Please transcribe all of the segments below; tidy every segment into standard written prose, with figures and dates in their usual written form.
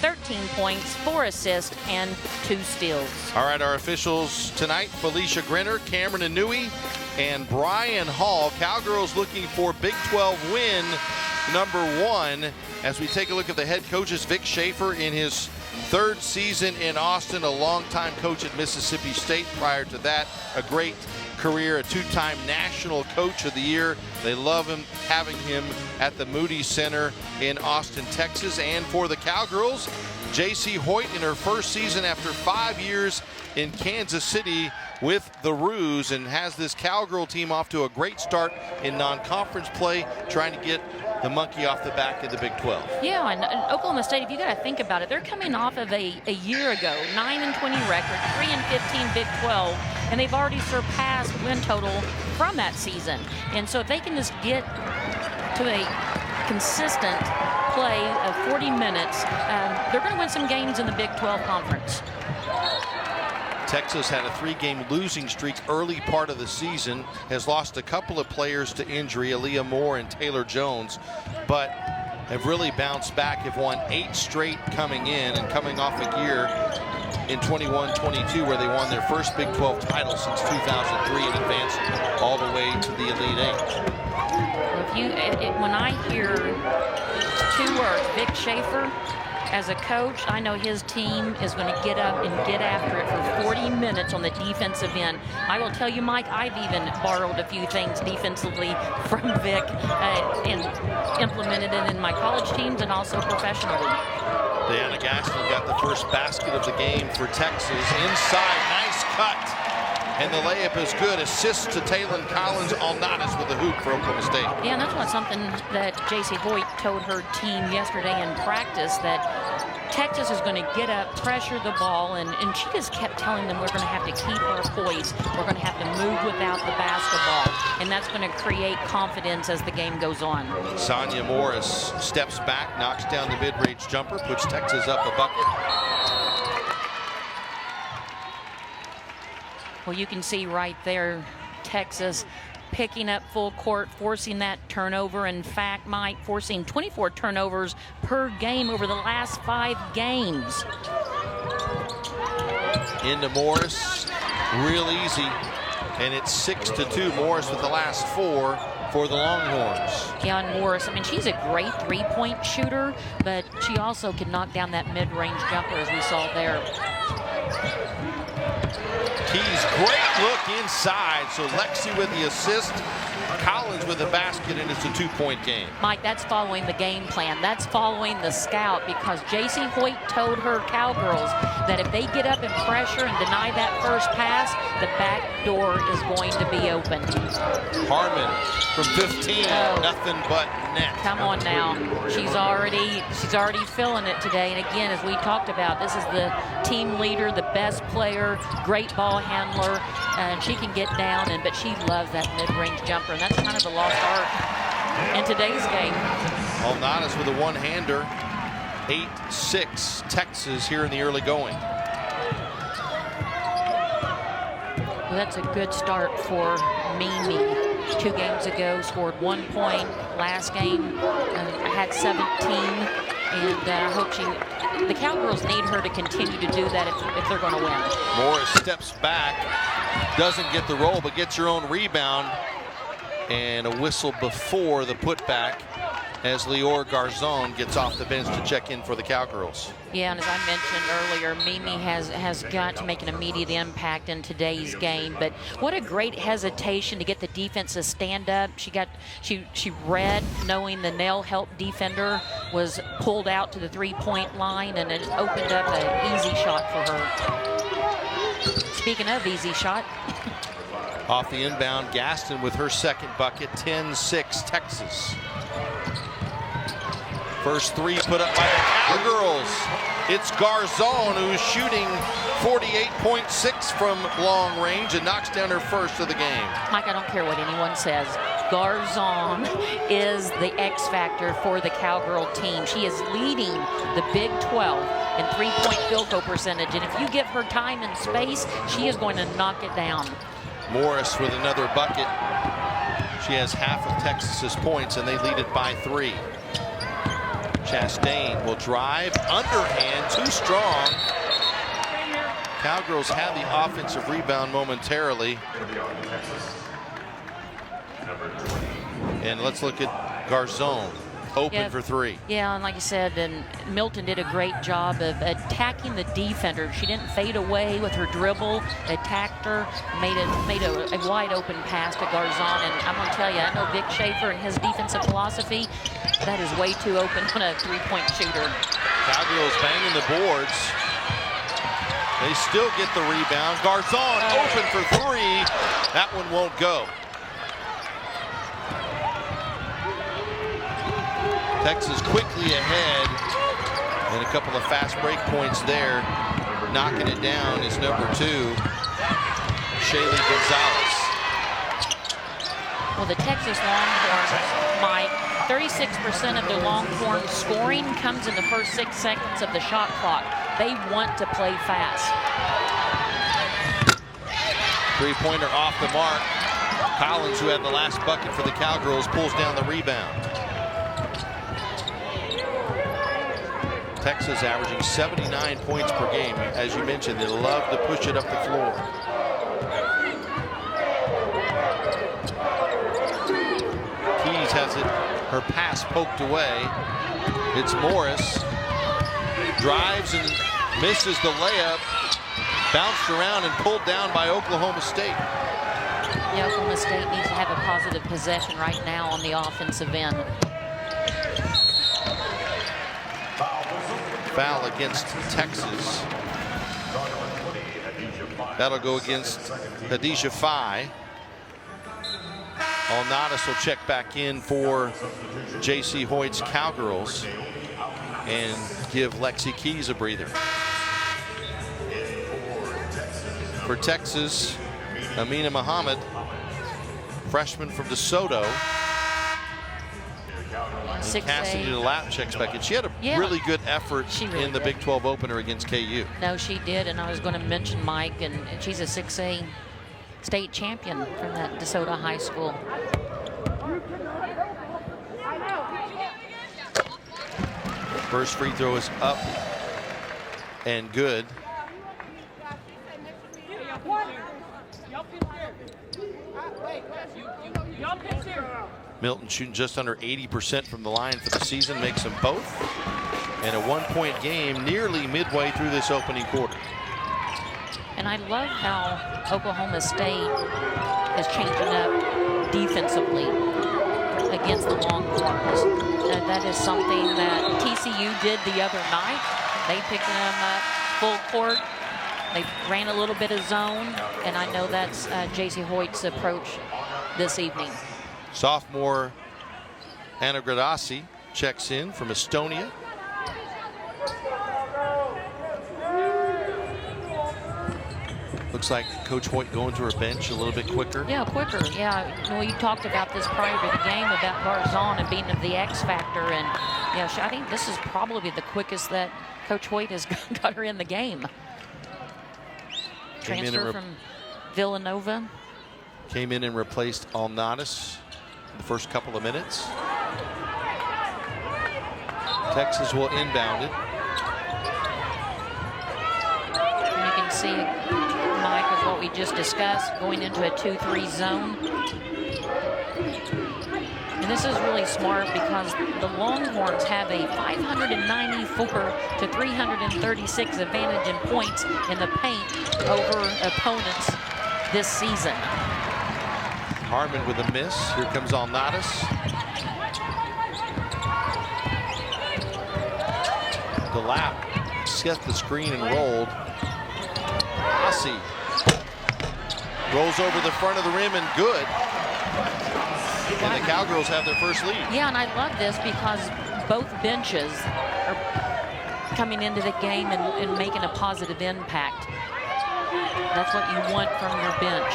13 points, 4 assists, and 2 steals. All right, our officials tonight, Felicia Grinner, Cameron Inouye, and Brian Hall. Cowgirls looking for Big 12 win number 1. As we take a look at the head coaches, Vic Schaefer in his 3rd season in Austin, a longtime coach at Mississippi State. Prior to that, a great career, a 2-time National Coach of the Year. They love him, having him at the Moody Center in Austin, Texas. And for the Cowgirls, J.C. Hoyt in her 1st season after 5 years in Kansas City with the Roos, and has this Cowgirl team off to a great start in non-conference play, trying to get the monkey off the back of the Big 12. Yeah, and Oklahoma State, if you got to think about it, they're coming off of a year ago, 9-20 record, 3-15 Big 12, and they've already surpassed win total from that season. And so if they can just get to a consistent play of 40 minutes, they're going to win some games in the Big 12 conference. Texas had a 3-game losing streak early part of the season, has lost a couple of players to injury, Aaliyah Moore and Taylor Jones, but have really bounced back, have won 8 straight coming in, and coming off a year in 21-22 where they won their first Big 12 title since 2003 and advanced all the way to the Elite 8. When I hear 2 words, Vic Schaefer, as a coach, I know his team is going to get up and get after it for 40 minutes on the defensive end. I will tell you, Mike, I've even borrowed a few things defensively from Vic and implemented it in my college teams and also professionally. Diana Gaston got the first basket of the game for Texas. Inside, nice cut. And the layup is good. Assist to Taylon Collins. Alnadas with the hoop for Oklahoma State. Yeah, and that's what something that J.C. Hoyt told her team yesterday in practice, that Texas is going to get up, pressure the ball, and she just kept telling them, we're going to have to keep our poise. We're going to have to move without the basketball, and that's going to create confidence as the game goes on. Sonia Morris steps back, knocks down the mid-range jumper, puts Texas up a bucket. Well, you can see right there, Texas picking up full court, forcing that turnover. In fact, Mike, forcing 24 turnovers per game over the last 5 games. Into Morris, real easy, and it's 6-2. Morris with the last 4 for the Longhorns. Yeah, and Morris, I mean, she's a great 3-point shooter, but she also can knock down that mid-range jumper, as we saw there. Keys, great look inside. So Lexi with the assist, Collins with the basket, and it's a 2-point game. Mike, that's following the game plan. That's following the scout, because J.C. Hoyt told her Cowgirls that if they get up and pressure and deny that first pass, the back door is going to be open. Harmon from 15, nothing but net. Come on now. She's already feeling it today. And again, as we talked about, this is the team leader, the best player, great ball handler, and she can get down, but she loves that mid-range jumper, and that's kind of the lost art in today's game. Alnadas with a one-hander. 8-6 Texas here in the early going. Well, that's a good start for Mimi. 2 games ago, scored 1 point. Last game, had 17, and I hope the Cowgirls need her to continue to do that if they're going to win. Morris steps back, doesn't get the roll, but gets her own rebound, and a whistle before the putback as Lior Garzon gets off the bench to check in for the Cowgirls. Yeah, and as I mentioned earlier, Mimi has got to make an immediate impact in today's game. But what a great hesitation to get the defense to stand up. She read, knowing the nail help defender was pulled out to the 3-point line, and it opened up an easy shot for her. Speaking of easy shot. Off the inbound, Gaston with her second bucket, 10-6 Texas. First 3 put up by the Cowgirls. It's Garzon who's shooting 48.6 from long range and knocks down her first of the game. Mike, I don't care what anyone says. Garzon is the X factor for the Cowgirl team. She is leading the Big 12 in 3-point field goal percentage, and if you give her time and space, she is going to knock it down. Morris with another bucket. She has half of Texas's points, and they lead it by 3. Chastain will drive, underhand, too strong. Cowgirls have the offensive rebound momentarily. And let's look at Garzon, open for three. Yeah, and like you said, and Milton did a great job of attacking the defender. She didn't fade away with her dribble, attacked her, made a wide open pass to Garzon. And I'm going to tell you, I know Vic Schaefer and his defensive philosophy, that is way too open on a three-point shooter. Cowgirls banging the boards. They still get the rebound. Garzon open for three. That one won't go. Texas quickly ahead, and a couple of fast break points there. Knocking it down is number 2, Shaylee Gonzalez. Well, the Texas Longhorns, Mike, 36% of their Longhorn scoring comes in the first 6 seconds of the shot clock. They want to play fast. Three-pointer off the mark. Collins, who had the last bucket for the Cowgirls, pulls down the rebound. Texas averaging 79 points per game. As you mentioned, they love to push it up the floor. Keys has it, her pass poked away. It's Morris. Drives and misses the layup. Bounced around and pulled down by Oklahoma State. Yeah, Oklahoma State needs to have a positive possession right now on the offensive end. Foul against Texas. That'll go against Hadijah Fye. Alnadas will check back in for J.C. Hoyt's Cowgirls and give Lexi Keys a breather. For Texas, Amina Muhammad, freshman from DeSoto. Cassidy DeLapp checks back in. She had a really good effort in the Big 12 opener against KU. No, she did, and I was going to mention Mike, and she's a 6A state champion from that DeSoto High School. First free throw is up and good. Milton shooting just under 80% from the line for the season, makes them both. And a one-point game nearly midway through this opening quarter. And I love how Oklahoma State is changing up defensively against the Longhorns. That is something that TCU did the other night. They picked them up full court. They ran a little bit of zone, and I know that's J.C. Hoyt's approach this evening. Sophomore Anna Gradasi checks in from Estonia. Looks like Coach Hoyt going to her bench a little bit quicker. Yeah, quicker. Yeah, well, you talked about this prior to the game about Garzon and being the X factor, and yeah, I think this is probably the quickest that Coach Hoyt has got her in the game. Transfer from Villanova. Came in and replaced Alnadas in the first couple of minutes. Texas will inbound it. And you can see, Mike, is what we just discussed, going into a 2-3 zone. And this is really smart because the Longhorns have a 594 to 336 advantage in points in the paint over opponents this season. Harmon with a miss. Here comes Alnadas. DeLapp set the screen and rolled. Ossie rolls over the front of the rim and good. And the Cowgirls have their first lead. Yeah, and I love this because both benches are coming into the game and making a positive impact. That's what you want from your bench.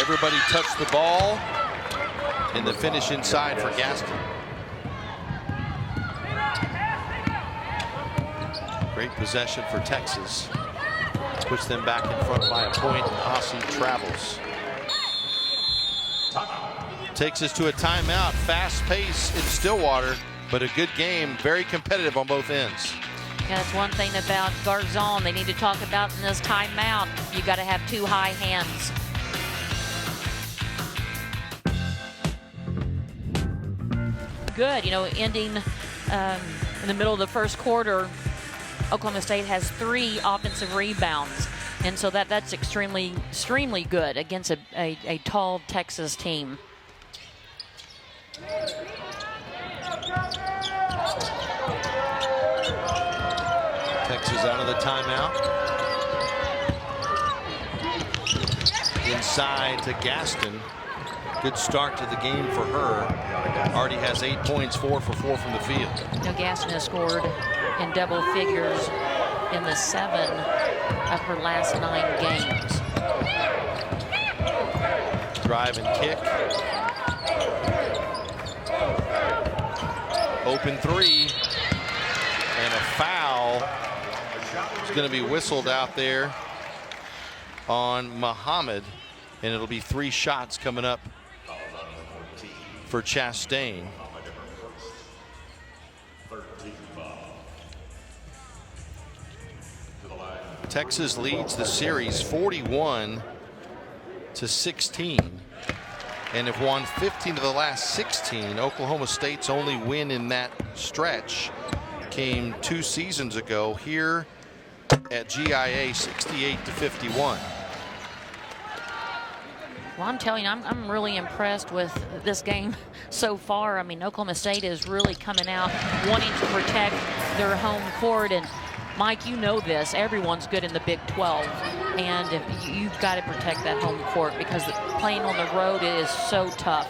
Everybody touched the ball, and the finish inside for Gaston. Great possession for Texas. Puts them back in front by a point, and Ossie travels. Takes us to a timeout. Fast pace in Stillwater, but a good game. Very competitive on both ends. Yeah, that's one thing about Garzon they need to talk about in this timeout. You got to have two high hands. Good, ending in the middle of the first quarter, Oklahoma State has 3 offensive rebounds. And so that's extremely good against a tall Texas team. Texas out of the timeout. Inside to Gaston. Good start to the game for her. Already has 8 points, 4 for 4 from the field. Gaston has scored in double figures in the 7 of her last 9 games. Drive and kick. Open 3. And a foul is going to be whistled out there on Muhammad. And it'll be 3 shots coming up for Chastain. Texas leads the series 41-16 and have won 15 of the last 16. Oklahoma State's only win in that stretch came 2 seasons ago here at GIA, 68-51. Well, I'm telling you, I'm really impressed with this game so far. I mean, Oklahoma State is really coming out wanting to protect their home court. And Mike, you know this. Everyone's good in the Big 12. And you've got to protect that home court because playing on the road is so tough.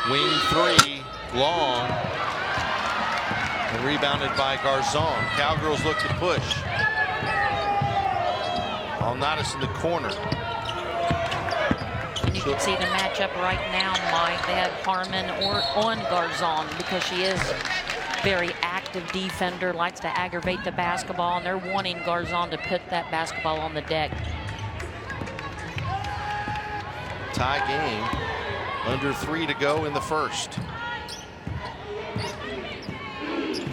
Wing 3, long. And rebounded by Garzon. Cowgirls look to push. Alnatis in the corner. And you can see the matchup right now, Mike. They have Harmon on Garzon because she is very active defender, likes to aggravate the basketball, and they're wanting Garzon to put that basketball on the deck. Tie game. Under 3 to go in the first.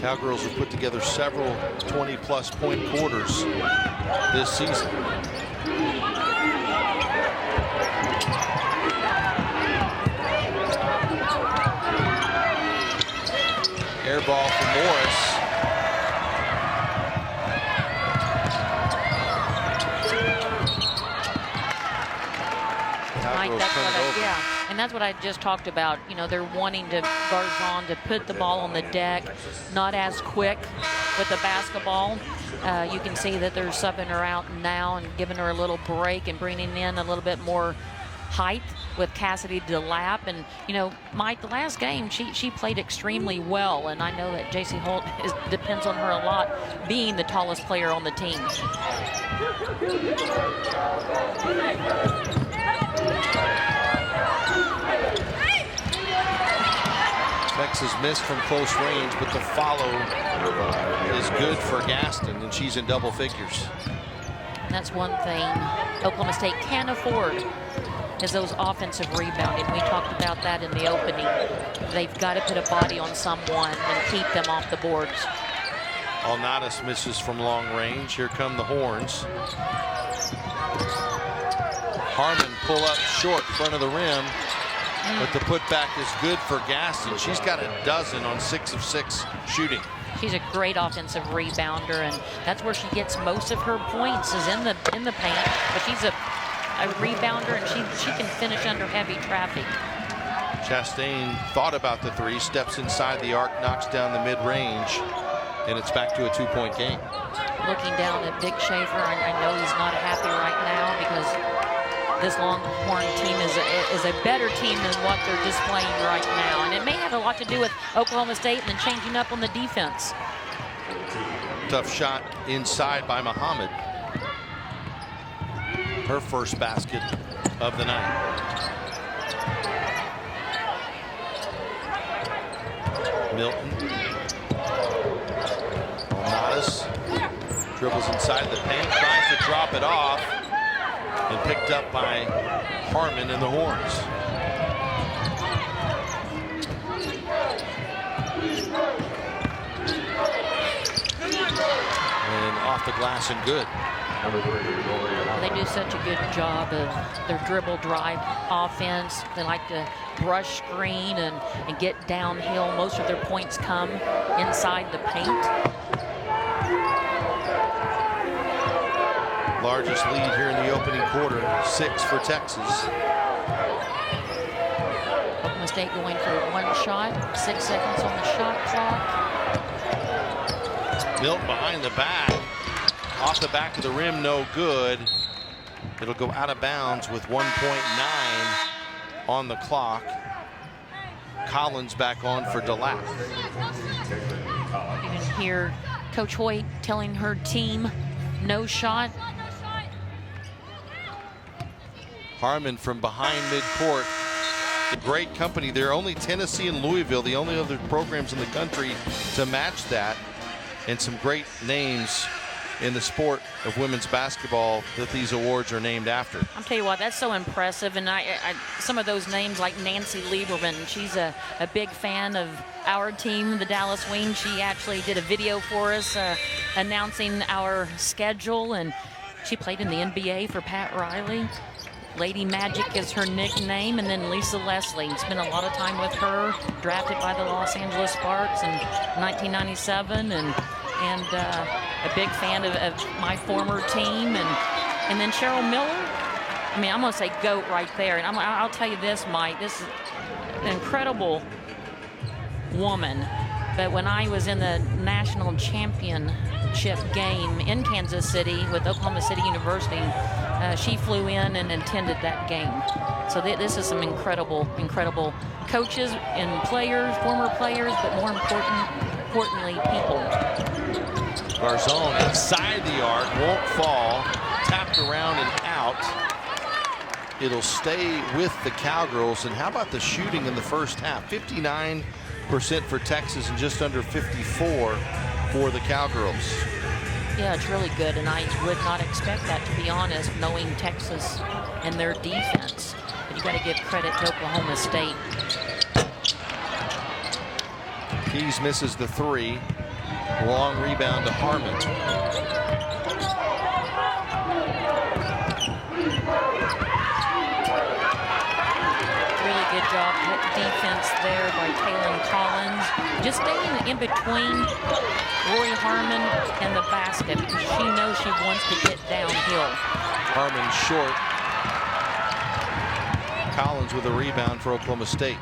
Cowgirls have put together several 20-plus point quarters this season. Air ball for Morris. Mike, and that's what I just talked about. They're wanting Garzon to put the ball on the deck, not as quick with the basketball. You can see that they're subbing her out now and giving her a little break and bringing in a little bit more height with Cassidy DeLapp. And, Mike, the last game, she played extremely well. And I know that J.C. Holt depends on her a lot, being the tallest player on the team. Texas missed from close range, but the follow is good for Gaston, and she's in double figures. And that's one thing Oklahoma State can afford is those offensive rebounding. We talked about that in the opening. They've got to put a body on someone and keep them off the boards. Alnatis misses from long range. Here come the Horns. Harmon pull up short, front of the rim. But the putback is good for Gaston. She's got a dozen on 6 of 6 shooting. She's a great offensive rebounder, and that's where she gets most of her points is in the paint. But she's a rebounder, and she can finish under heavy traffic. Chastain thought about the 3, steps inside the arc, knocks down the mid-range, and it's back to a 2-point game. Looking down at Vic Schaefer, I know he's not happy right now because this Longhorn team is a better team than what they're displaying right now. And it may have a lot to do with Oklahoma State and then changing up on the defense. Tough shot inside by Muhammad. Her first basket of the night. Milton. Alnatis dribbles inside the paint, tries to drop it off. and picked up by Harmon in the horns. And off the glass and good. They do such a good job of their dribble drive offense. They like to brush screen and get downhill. Most of their points come inside the paint. Largest lead here in the opening quarter, 6 for Texas. Oklahoma State going for one shot, 6 seconds on the shot clock. Milton behind the back. Off the back of the rim, no good. It'll go out of bounds with 1.9 on the clock. Collins back on for DeLapp. You can hear Coach Hoyt telling her team, no shot. Harmon from behind midcourt. Great company there. Only Tennessee and Louisville, the only other programs in the country to match that. And some great names in the sport of women's basketball that these awards are named after. I'll tell you what, that's so impressive. And some of those names like Nancy Lieberman, she's a big fan of our team, the Dallas Wings. She actually did a video for us announcing our schedule, and she played in the NBA for Pat Riley. Lady Magic is her nickname, and then Lisa Leslie. Spent a lot of time with her, drafted by the Los Angeles Sparks in 1997, and a big fan of my former team. And then Cheryl Miller, I mean, I'm going to say GOAT right there. And I'll tell you this, Mike, this is an incredible woman. But when I was in the national championship game in Kansas City with Oklahoma City University, she flew in and attended that game. So this is some incredible coaches and players, former players, but more importantly, people. Garzon inside the arc, won't fall, tapped around and out. It'll stay with the Cowgirls. And how about the shooting in the first half? 59% for Texas and just under 54 for the Cowgirls. Yeah, it's really good, and I would not expect that, to be honest, knowing Texas and their defense. But you got to give credit to Oklahoma State. Keys misses the 3. Long rebound to Harmon. Really good job defense there by Taylor Collins. Just staying in between Rory Harmon and the basket because she knows she wants to get downhill. Harmon short. Collins with a rebound for Oklahoma State.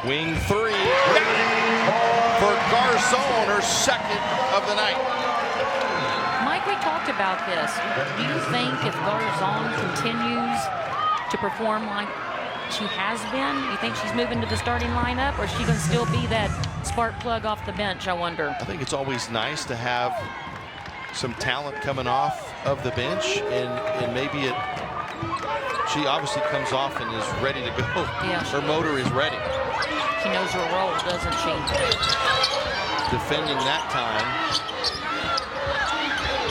Wing 3. Got it for Garzon, her second of the night. Mike, we talked about this. Do you think if Garzon continues to perform like she has been, you think she's moving to the starting lineup, or is she going to still be that spark plug off the bench, I wonder? I think it's always nice to have some talent coming off of the bench, and maybe she obviously comes off and is ready to go. Yeah. Her motor is ready. She knows her role, doesn't she? Defending that time.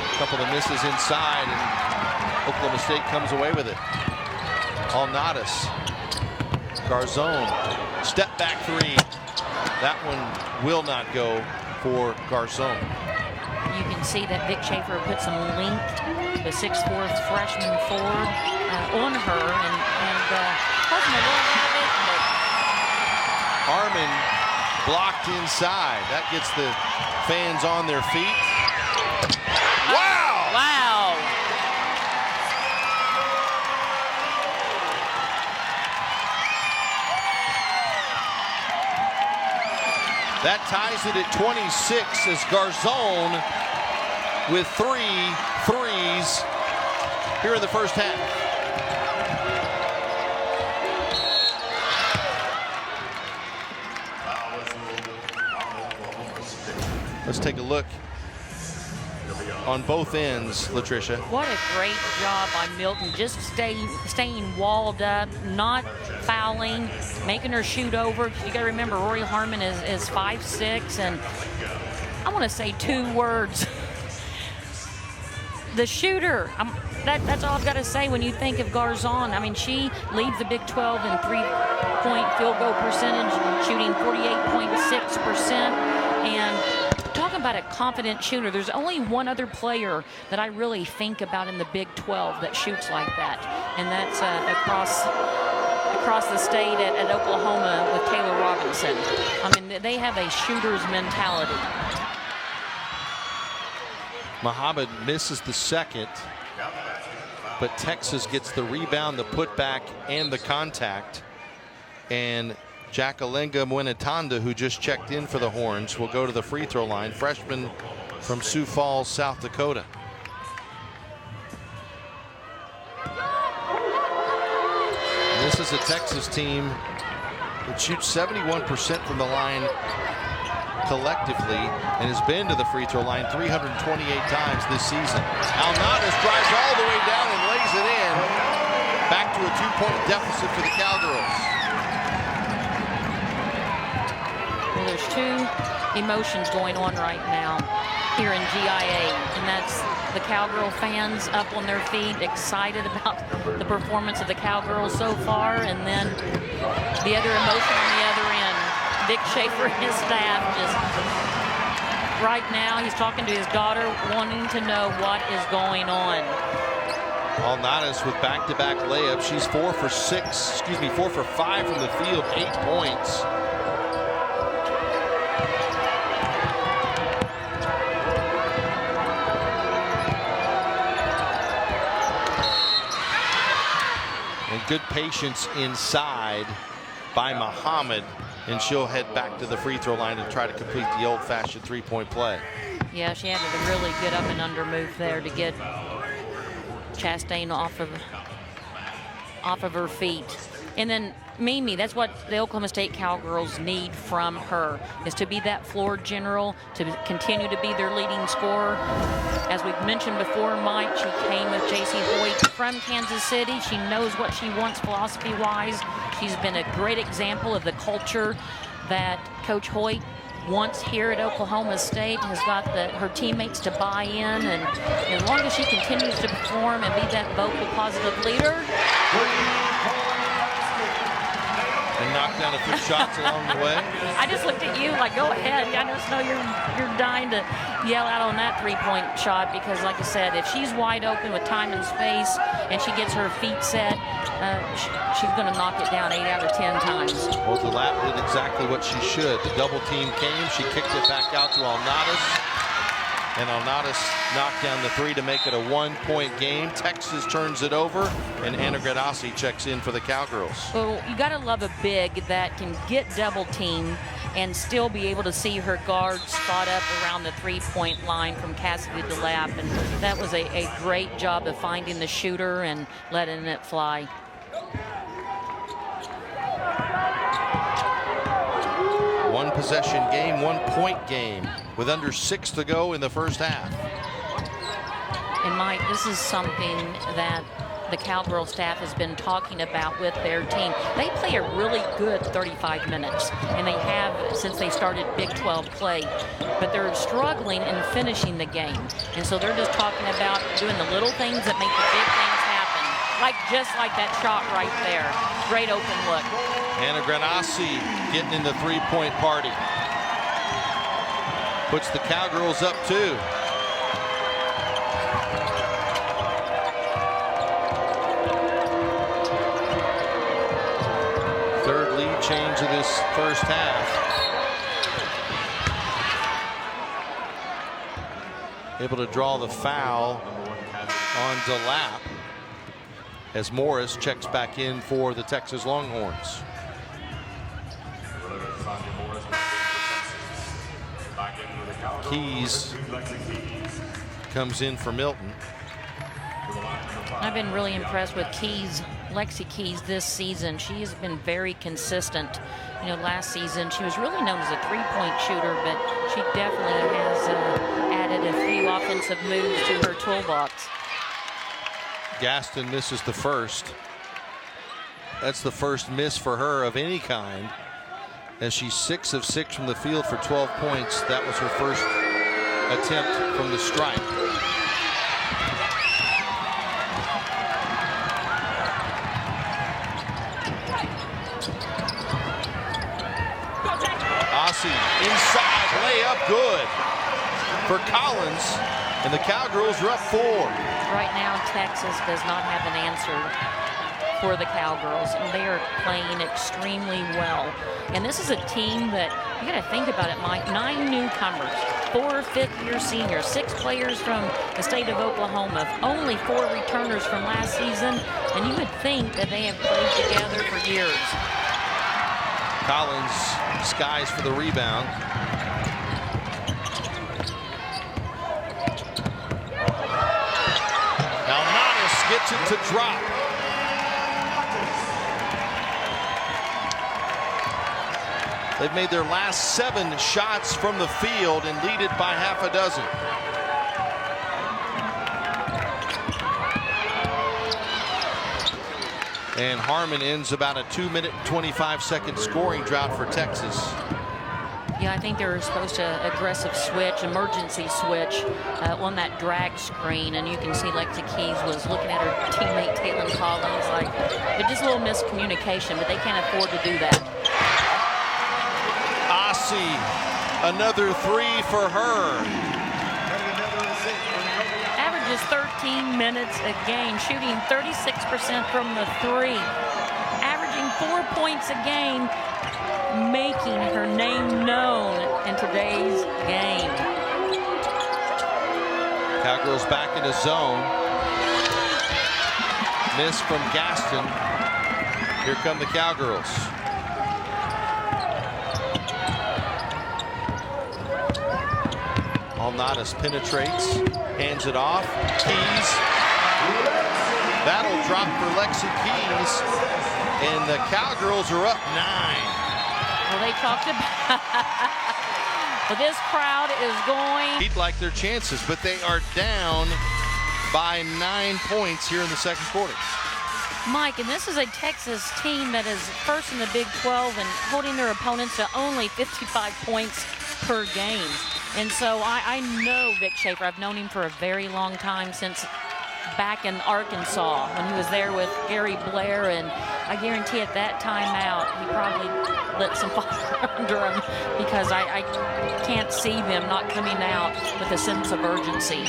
A couple of misses inside, and Oklahoma State comes away with it. Alnadas. Garzon. Step back 3. That one will not go for Garzon. You can see that Vic Schaefer put some length, the 6'4" freshman forward, on her, and causing a little havoc. Harmon blocked inside. That gets the fans on their feet. Wow! Wow! That ties it at 26 as Garzon with 3 threes here in the first half. Let's take a look on both ends, Latricia. What a great job by Milton, just staying walled up, not fouling, making her shoot over. You got to remember, Rory Harmon is 5'6", and I want to say 2 words. the shooter. That's all I've got to say when you think of Garzon. I mean, she leads the Big 12 in three-point field goal percentage, shooting 48.6%. And talking about a confident shooter, there's only one other player that I really think about in the Big 12 that shoots like that, and that's across the state at Oklahoma with Taylor Robinson. I mean, they have a shooter's mentality. Muhammad misses the second, but Texas gets the rebound, the putback, and the contact. And Jackalenga Mwenatanda, who just checked in for the Horns, will go to the free throw line. Freshman from Sioux Falls, South Dakota. And this is a Texas team that shoots 71% from the line collectively and has been to the free throw line 328 times this season. Alnadas drives all the way down and lays it in. Back to a 2-point deficit for the Cowgirls. Well, there's two emotions going on right now here in GIA, and that's the Cowgirl fans up on their feet, excited about the performance of the Cowgirls so far, and then the other emotion on the other end. Vic Schaefer and his staff just right now, he's talking to his daughter, wanting to know what is going on. Alnadas with back-to-back layups. She's 4 for 5 from the field, 8 points. And good patience inside by Muhammad, and she'll head back to the free throw line and try to complete the old-fashioned three-point play. Yeah, she had a really good up and under move there to get Chastain off of her feet. And then Mimi, that's what the Oklahoma State Cowgirls need from her, is to be that floor general, to continue to be their leading scorer. As we've mentioned before, Mike, she came with J.C. Hoyt from Kansas City. She knows what she wants philosophy-wise. She's been a great example of the culture that Coach Hoyt wants here at Oklahoma State, has got her teammates to buy in, and as long as she continues to perform and be that vocal, positive leader. And knock down a few shots along the way. I just looked at you like, go ahead. I just know you're dying to yell out on that three-point shot, because like I said, if she's wide open with time and space and she gets her feet set, she's going to knock it down 8 out of 10 times. Well, the lap did exactly what she should. The double team came. She kicked it back out to Alnadas. And Alnadas knocked down the three to make it a 1-point game. Texas turns it over, and Anna Granassi checks in for the Cowgirls. Well, you got to love a big that can get double teamed and still be able to see her guard spot up around the three-point line from Cassidy DeLapp. And that was a great job of finding the shooter and letting it fly. One possession game, 1-point game with under 6 to go in the first half. And Mike, this is something that the Cowgirl staff has been talking about with their team. They play a really good 35 minutes, and they have since they started Big 12 play, but they're struggling in finishing the game. And so they're just talking about doing the little things that make the big things happen, just like that shot right there. Great open look. Anna Granassi getting in the three-point party. Puts the Cowgirls up 2. Third lead change of this first half. Able to draw the foul on DeLapp as Morris checks back in for the Texas Longhorns. Keys comes in for Milton. I've been really impressed with Keys, Lexi Keys, this season. She has been very consistent. You know, last season she was really known as a three-point shooter, but she definitely has added a few offensive moves to her toolbox. Gaston misses the first. That's the first miss for her of any kind, as she's 6 of 6 from the field for 12 points. That was her first attempt from the stripe. Ossie inside, layup good for Collins, and the Cowgirls are up 4. Right now, Texas does not have an answer for the Cowgirls, and they are playing extremely well. And this is a team that, you got to think about it, Mike, 9 newcomers, 4 fifth-year seniors, 6 players from the state of Oklahoma, only 4 returners from last season, and you would think that they have played together for years. Collins skies for the rebound. Now Nadas gets it to drop. They've made their last 7 shots from the field and lead it by half a dozen. And Harmon ends about a 2-minute and 25-second scoring drought for Texas. Yeah, I think they were supposed to aggressive switch, emergency switch on that drag screen, and you can see Lexi Keys was looking at her teammate Taylor Collins, like, but just a little miscommunication, but they can't afford to do that. Ossie, another 3 for her. Averages 13 minutes a game, shooting 36% from the 3, averaging 4 points a game, making her name known in today's game. Cowgirls back in the zone. Miss from Gaston. Here come the Cowgirls. Alnadas penetrates, hands it off. Keys. That'll drop for Lexi Keys. And the Cowgirls are up 9. Well, they talked about well, this crowd is going. He'd like their chances, but they are down by 9 points here in the second quarter. Mike, and this is a Texas team that is first in the Big 12 and holding their opponents to only 55 points per game. And so I know Vic Schaefer. I've known him for a very long time, since back in Arkansas when he was there with Gary Blair, and I guarantee at that time out he probably lit some fire under him, because I can't see them not coming out with a sense of urgency.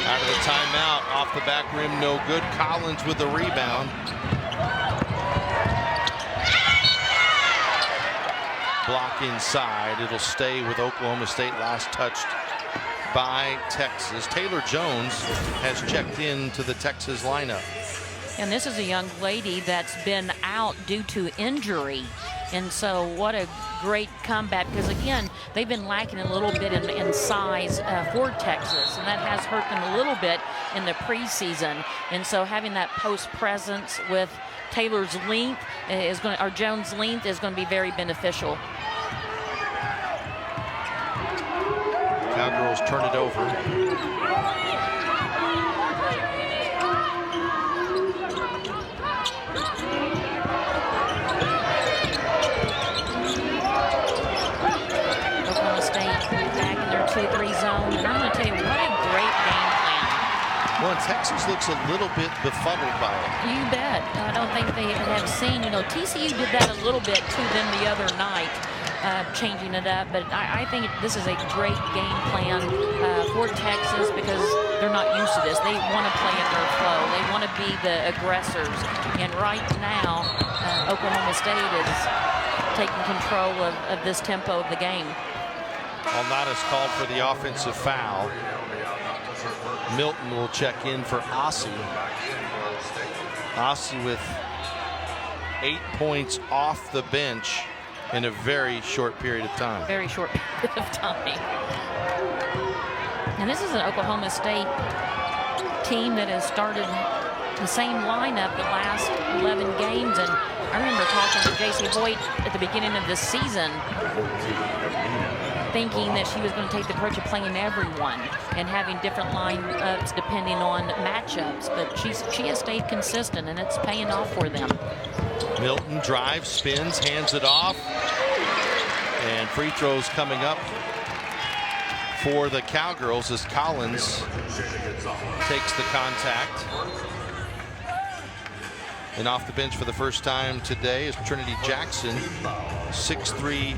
Out of the timeout, off the back rim, no good. Collins with the rebound. Block inside. It'll stay with Oklahoma State, last touched by Texas. Taylor Jones has checked into the Texas lineup. And this is a young lady that's been out due to injury. And so what a great comeback, because again, they've been lacking a little bit in size for Texas, and that has hurt them a little bit in the preseason. And so having that post presence with Taylor's length is going to, or Jones' length is going to be very beneficial. Cowgirls turn it over. Oklahoma State back in their 2-3 zone. And I'm going to tell you, what a great game plan. Well, Texas looks a little bit befuddled by it. You bet. I don't think they have seen, TCU did that a little bit to them the other night, changing it up. But I think this is a great game plan for Texas, because they're not used to this. They want to play in their flow. They want to be the aggressors. And right now, Oklahoma State is taking control of this tempo of the game. Alnadas called for the offensive foul. Milton will check in for Ossie. Ossie with 8 points off the bench in a very short period of time. Very short period of time. And this is an Oklahoma State team that has started the same lineup the last 11 games. And I remember talking to J.C. Hoyt at the beginning of this season, thinking that she was going to take the approach of playing everyone and having different lineups depending on matchups. But she has stayed consistent, and it's paying off for them. Milton drives, spins, hands it off. And free throws coming up for the Cowgirls as Collins takes the contact. And off the bench for the first time today is Trinity Jackson, 6'3",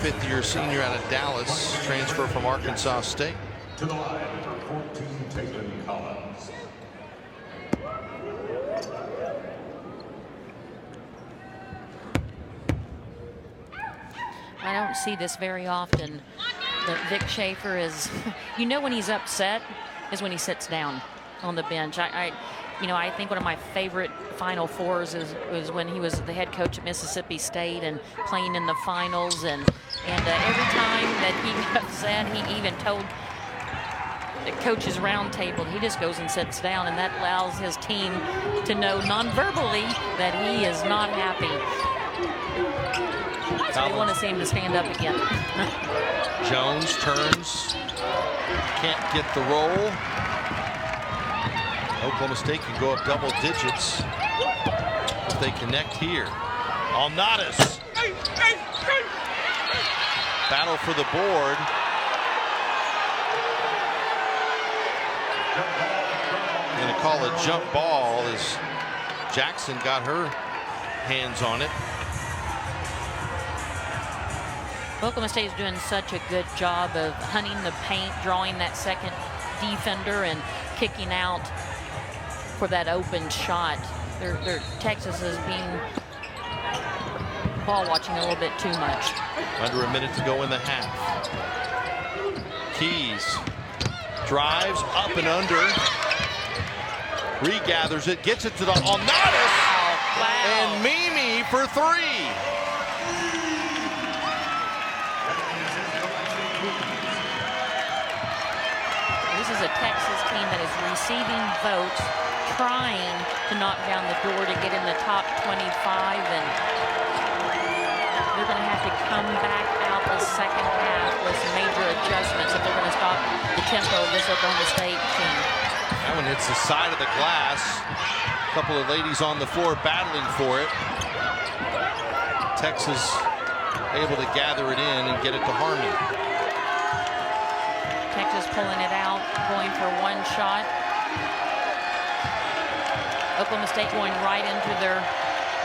Fifth-year senior out of Dallas, transfer from Arkansas State. To the line, number 14, Taylon Collins. I don't see this very often. But Vic Schaefer is, you know, when he's upset is when he sits down on the bench. I think one of my favorite Final Fours was when he was the head coach at Mississippi State and playing in the finals. And every time that he got upset, he even told the coach's round table, he just goes and sits down, and that allows his team to know non-verbally that he is not happy. So we want to see him to stand up again. Jones turns, can't get the roll. Oklahoma State can go up double digits if they connect here. Alnadas. Battle for the board. Going to call a jump ball as Jackson got her hands on it. Oklahoma State is doing such a good job of hunting the paint, drawing that second defender, and kicking out for that open shot. Texas is being ball watching a little bit too much. Under a minute to go in the half. Keys drives up and under. Regathers it, gets it to the Alnadas. Wow. And Mimi for three. This is a Texas team that is receiving votes, trying to knock down the door to get in the top 25, and they're going to have to come back out the second half with some major adjustments if they're going to stop the tempo of this Oklahoma State team. That one hits the side of the glass. A couple of ladies on the floor battling for it. Texas able to gather it in and get it to Harmon. Texas pulling it out, going for one shot. Oklahoma State going right into their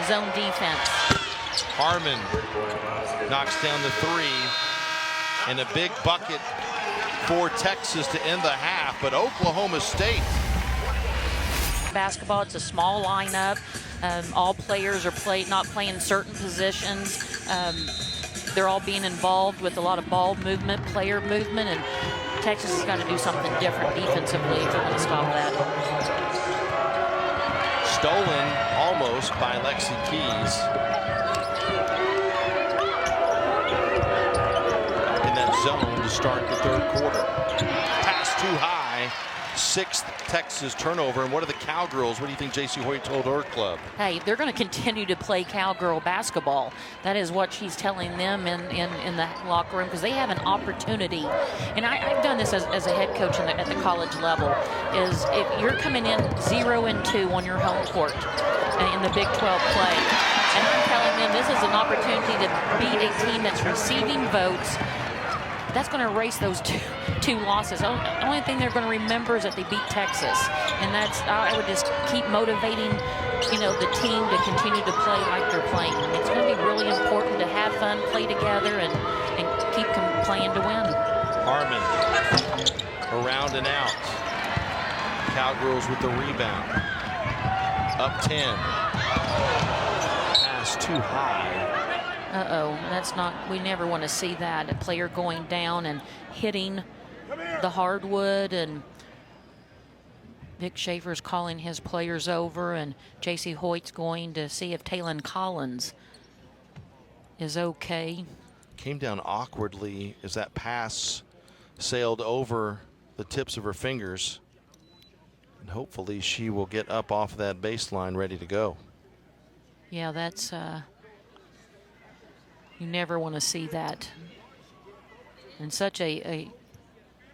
zone defense. Harmon knocks down the three, and a big bucket for Texas to end the half, but Oklahoma State. Basketball, it's a small lineup. All players are not playing certain positions. They're all being involved with a lot of ball movement, player movement, and Texas has got to do something different defensively if they're going to stop that. Stolen almost by Lexi Keys. In that zone to start the third quarter. Pass too high. Sixth Texas turnover. And what are the Cowgirls? What do you think J.C. Hoyt told her club? Hey, they're going to continue to play cowgirl basketball. That is what she's telling them in the locker room, because they have an opportunity. And I've done this as a head coach at the college level, is if you're coming in 0-2 on your home court in the Big 12 play, and I'm telling them this is an opportunity to beat a team that's receiving votes, that's going to erase those two losses. The only thing they're going to remember is that they beat Texas, and I would just keep motivating, the team to continue to play like they're playing. It's going to be really important to have fun, play together, and keep playing to win. Harmon around and out. Cowgirls with the rebound. Up 10. Pass too high. We never want to see that. A player going down and hitting the hardwood, and Vic Schaefer's calling his players over, and J.C. Hoyt's going to see if Taylon Collins is okay. Came down awkwardly as that pass sailed over the tips of her fingers. And hopefully she will get up off that baseline ready to go. Yeah, that's... you never want to see that. And such a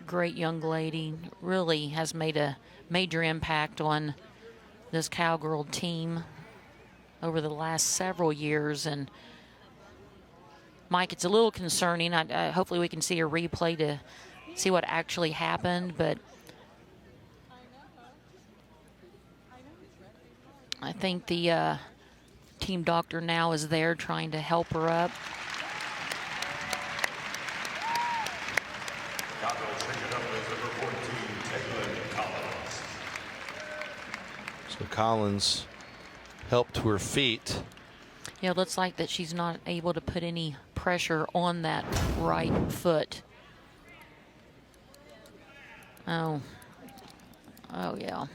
great young lady, really has made a major impact on this cowgirl team over the last several years. And Mike, it's a little concerning. Hopefully we can see a replay to see what actually happened, but I think the team doctor now is there trying to help her up. So Collins helped to her feet. Yeah, it looks like that she's not able to put any pressure on that right foot. Oh. Oh, yeah.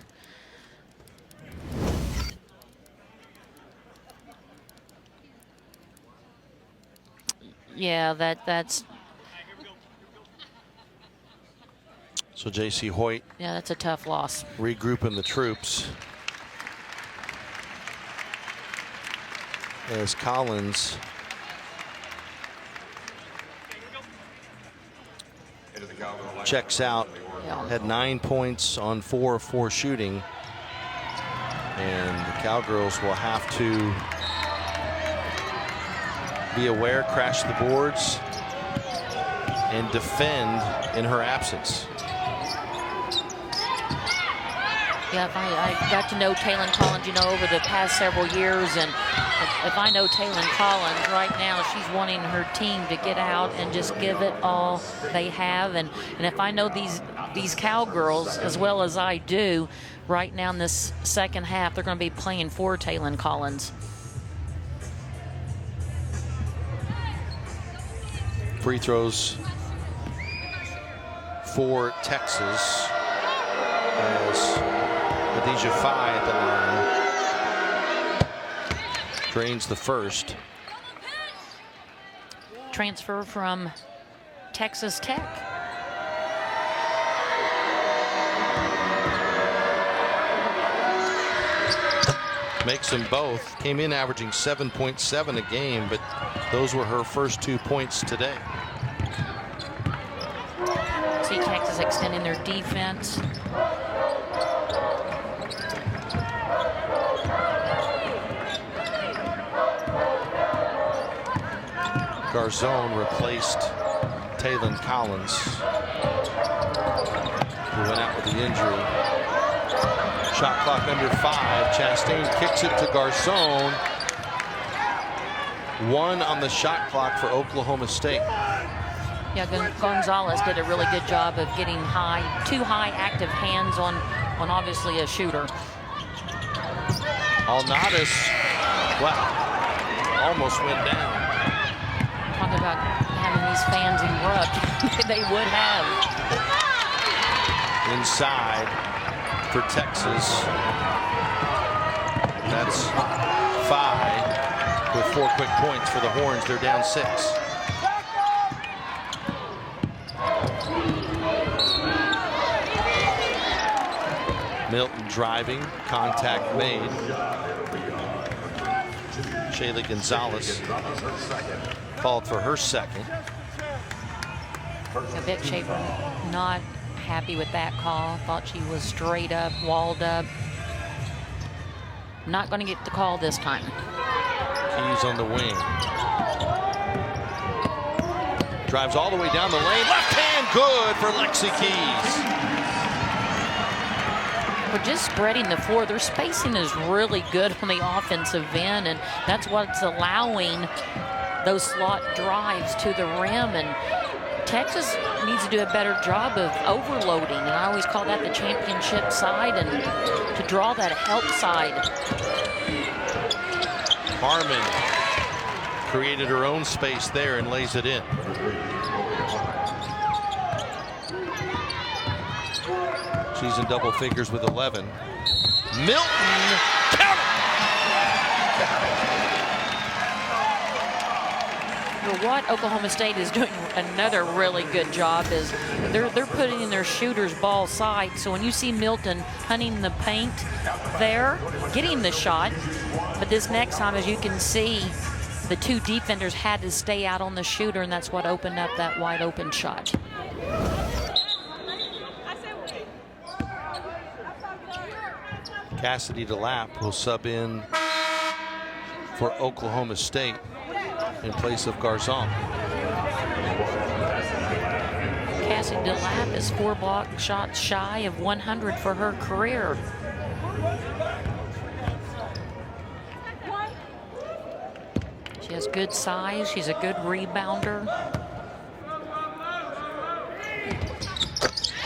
Yeah, that's... So J.C. Hoyt. Yeah, that's a tough loss. Regrouping the troops. As Collins checks out. Yeah. Had 9 points on 4 of 4 shooting. And the Cowgirls will have to be aware, crash the boards, and defend in her absence. Yeah, I got to know Taylon Collins, over the past several years, and if I know Taylon Collins right now, she's wanting her team to get out and just give it all they have. And if I know these Cowgirls as well as I do, right now in this second half, they're going to be playing for Taylon Collins. Free throws for Texas as Khadijah Fye at the line drains the first. Transfer from Texas Tech. Makes them both. Came in averaging 7.7 a game, but those were her first 2 points today. See Texas extending their defense. Garzone replaced Taylon Collins, who went out with the injury. Shot clock under 5. Chastain kicks it to Garzone. 1 on the shot clock for Oklahoma State. Yeah, Gonzalez did a really good job of getting two high active hands on obviously a shooter. Alnadas, wow, almost went down. Talk about having these fans erupt. They would have. Inside for Texas. That's 5 with 4 quick points for the Horns. They're down 6. Milton driving, contact made. Shayla Gonzalez called for her second. Vic Schaefer not happy with that call. Thought she was straight up, walled up. Not going to get the call this time. Keys on the wing. Drives all the way down the lane. Left hand good for Lexi Keys. We're just spreading the floor. Their spacing is really good on the offensive end, and that's what's allowing those slot drives to the rim. And Texas needs to do a better job of overloading, and I always call that the championship side, and to draw that help side. Harmon created her own space there and lays it in. She's in double figures with 11. Milton counter. What Oklahoma State is doing another really good job is they're putting their shooters ball side. So when you see Milton hunting the paint there, getting the shot, but this next time, as you can see, the 2 defenders had to stay out on the shooter, and that's what opened up that wide open shot. Cassidy DeLapp will sub in for Oklahoma State in place of Garzon. Cassidy DeLapp is 4 block shots shy of 100 for her career. She has good size. She's a good rebounder.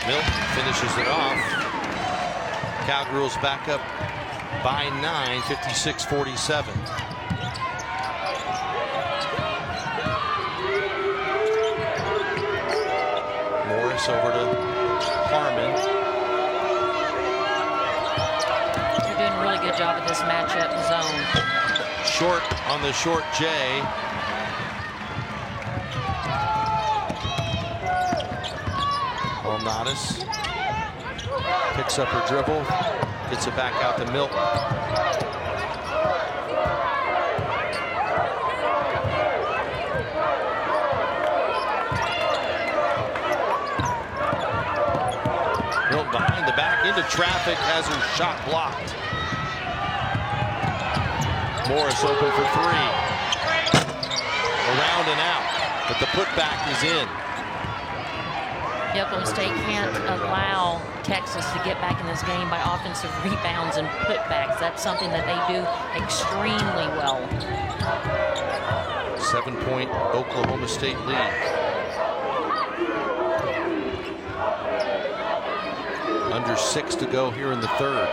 Milton finishes it off. Cowgirls back up by 9, 56-47. Morris over to Harmon. They're doing a really good job of this matchup zone. Short on the short J. Alnadas picks up her dribble, gets it back out to Milton. Milton behind the back into traffic, has her shot blocked. Morris open for three. Around and out, but the putback is in. Oklahoma State can't allow Texas to get back in this game by offensive rebounds and putbacks. That's something that they do extremely well. 7-point Oklahoma State lead. Under 6 to go here in the third.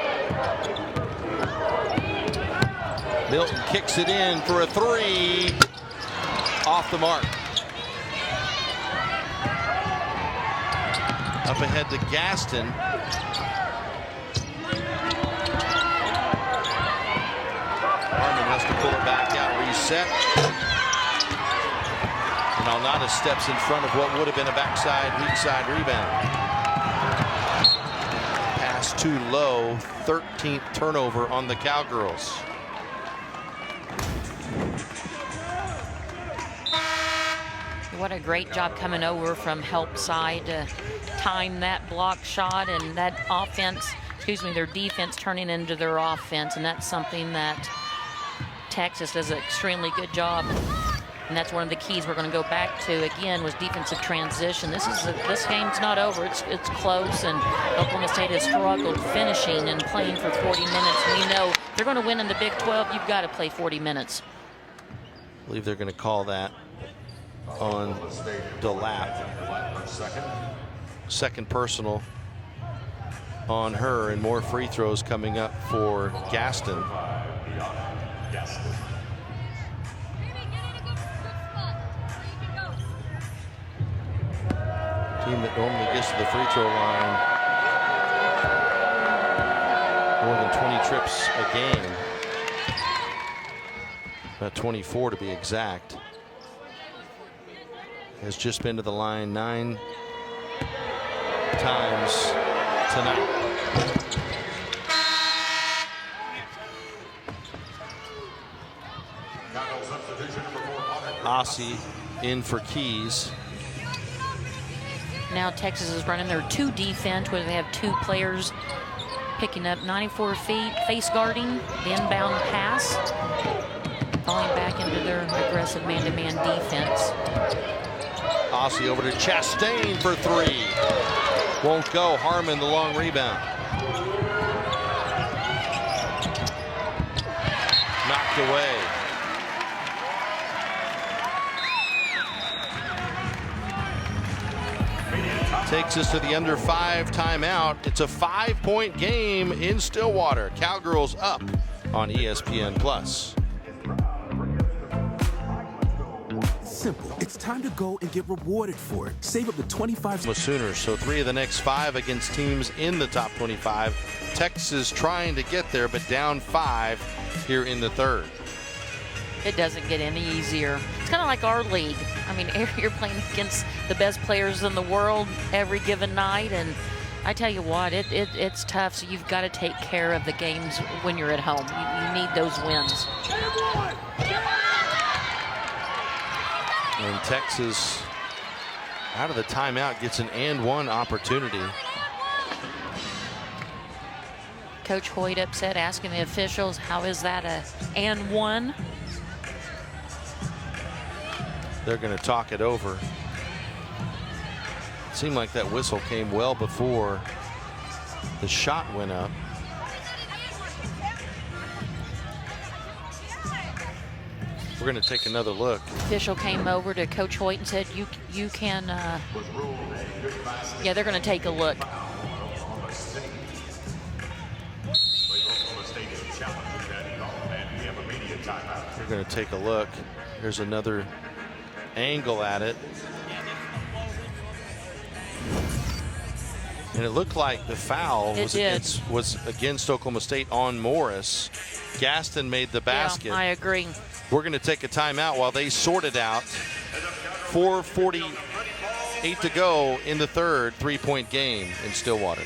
Milton kicks it in for a three. Off the mark. Up ahead to Gaston. Harmon has to pull it back out, reset. And Alnadas steps in front of what would have been a backside, weak side rebound. Pass too low, 13th turnover on the Cowgirls. What a great job coming over from help side to time that block shot, and that offense, their defense turning into their offense, and that's something that Texas does an extremely good job. And that's one of the keys we're going to go back to again, was defensive transition. This game's not over. It's close, and Oklahoma State has struggled finishing and playing for 40 minutes. We know if they're going to win in the Big 12, you've got to play 40 minutes. I believe they're going to call that on DeLapp. Second personal on her, and more free throws coming up for Gaston. Team that normally gets to the free throw line more than 20 trips a game. About 24 to be exact. Has just been to the line 9 times tonight. Ossie in for Keys. Now Texas is running their 2 defense, where they have 2 players picking up 94 feet, face guarding the inbound pass, falling back into their aggressive man-to-man defense. Ossie over to Chastain for 3. Won't go. Harmon the long rebound. Knocked away. Takes us to the under 5 timeout. It's a 5-point game in Stillwater. Cowgirls up on ESPN+. Simple. It's time to go and get rewarded for it. Save up to 25. Sooners, so 3 of the next 5 against teams in the top 25. Texas trying to get there, but down 5 here in the third. It doesn't get any easier. It's kind of like our league. I mean, you're playing against the best players in the world every given night, and I tell you what, it's tough. So you've got to take care of the games when you're at home. You need those wins. And Texas, out of the timeout, gets an and-one opportunity. Coach Hoyt upset, asking the officials, how is that a and one? They're going to talk it over. It seemed like that whistle came well before the shot went up. We're going to take another look. Official came over to Coach Hoyt and said, you can, yeah, they're going to take a look. We're going to take a look. There's another angle at it. And it looked like the foul was against Oklahoma State on Morris. Gaston made the basket. Yeah, I agree. We're going to take a timeout while they sort it out. 4:48 to go in the third, 3-point game in Stillwater.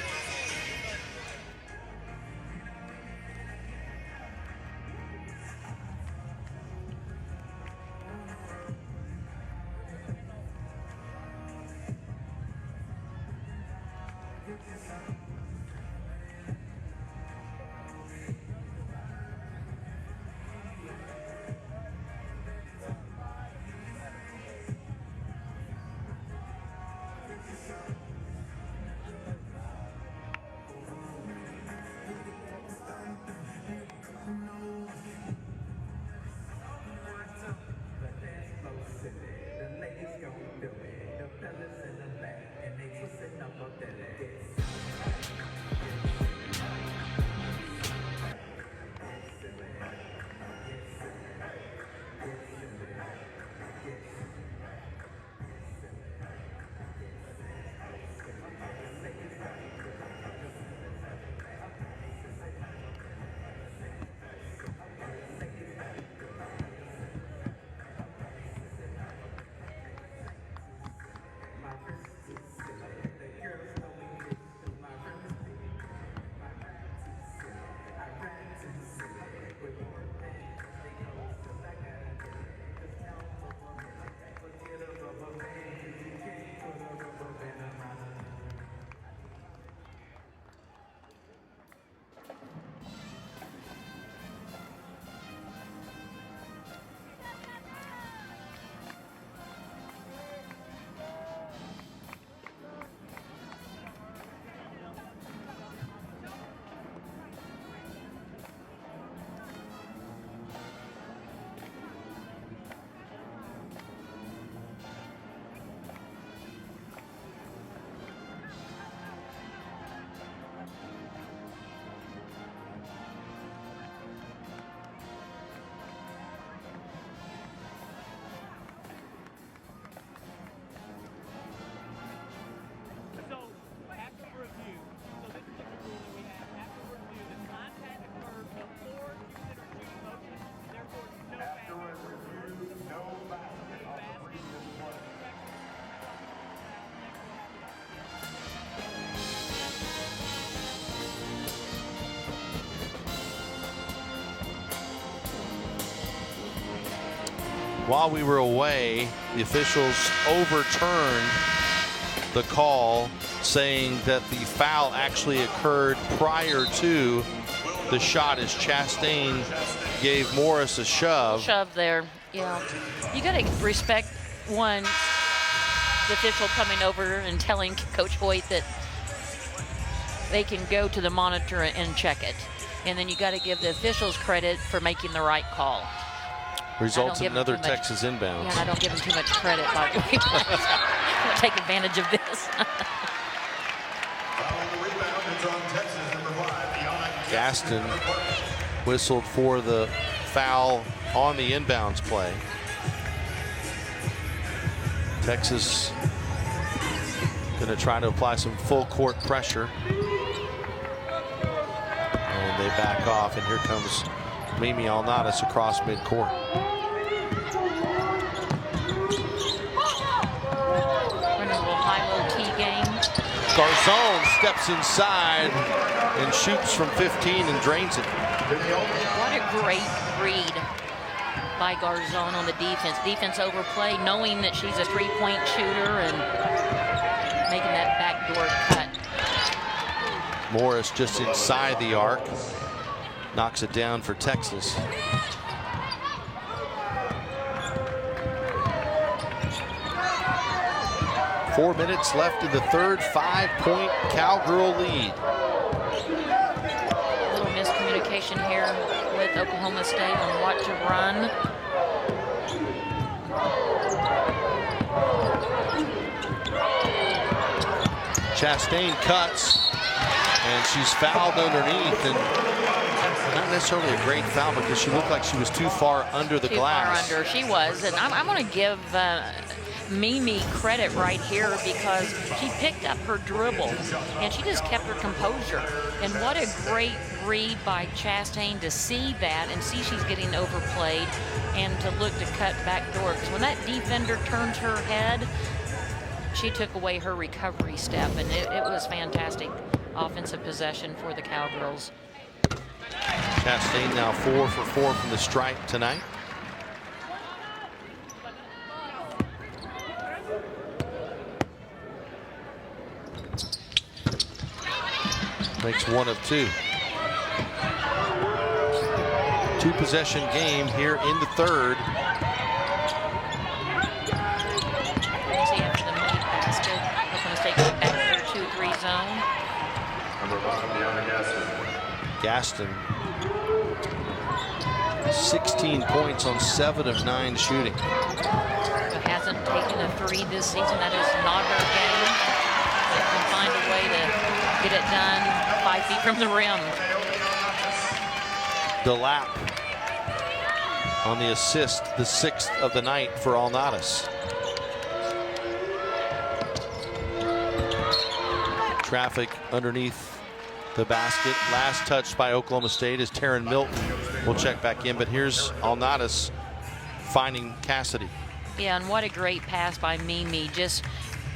While we were away, the officials overturned the call, saying that the foul actually occurred prior to the shot as Chastain gave Morris a shove. Shove there, yeah. You got to respect the official coming over and telling Coach Hoyt that they can go to the monitor and check it. And then you got to give the officials credit for making the right call. Results in another Texas inbound. Yeah, I don't give him too much credit, by the way. I'm going to take advantage of this. Gaston whistled for the foul on the inbounds play. Texas going to try to apply some full court pressure. And they back off, and here comes Mimi Alnadas across midcourt. Running a little high-low T game. Garzon steps inside and shoots from 15 and drains it. What a great read by Garzon on the defense. Defense overplay, knowing that she's a three-point shooter and making that backdoor cut. Morris just inside the arc. Knocks it down for Texas. Four minutes left in the third, 5-point Cowgirl lead. A little miscommunication here with Oklahoma State on what to run. Chastain cuts, and she's fouled underneath, and not necessarily a great foul because she looked like she was too far under the glass. Too far under, she was. And I'm going to give Mimi credit right here because she picked up her dribble and she just kept her composure. And what a great read by Chastain to see that and see she's getting overplayed and to look to cut back door. Because when that defender turns her head, she took away her recovery step, and it was fantastic offensive possession for the Cowgirls. Chastain now 4 for 4 from the stripe tonight. Makes 1 of 2. 2-possession game here in the third. See after the mid basket, Oklahoma State get back to their 2-3 zone. Gaston, 16 points on 7 of 9 shooting. Who hasn't taken a 3 this season. That is not her game. But can find a way to get it done 5 feet from the rim. DeLapp on the assist, the 6th of the night for Alnadas. Traffic underneath the basket. Last touch by Oklahoma State as Taryn Milton will check back in, but here's Alnadas finding Cassidy. Yeah, and what a great pass by Mimi, just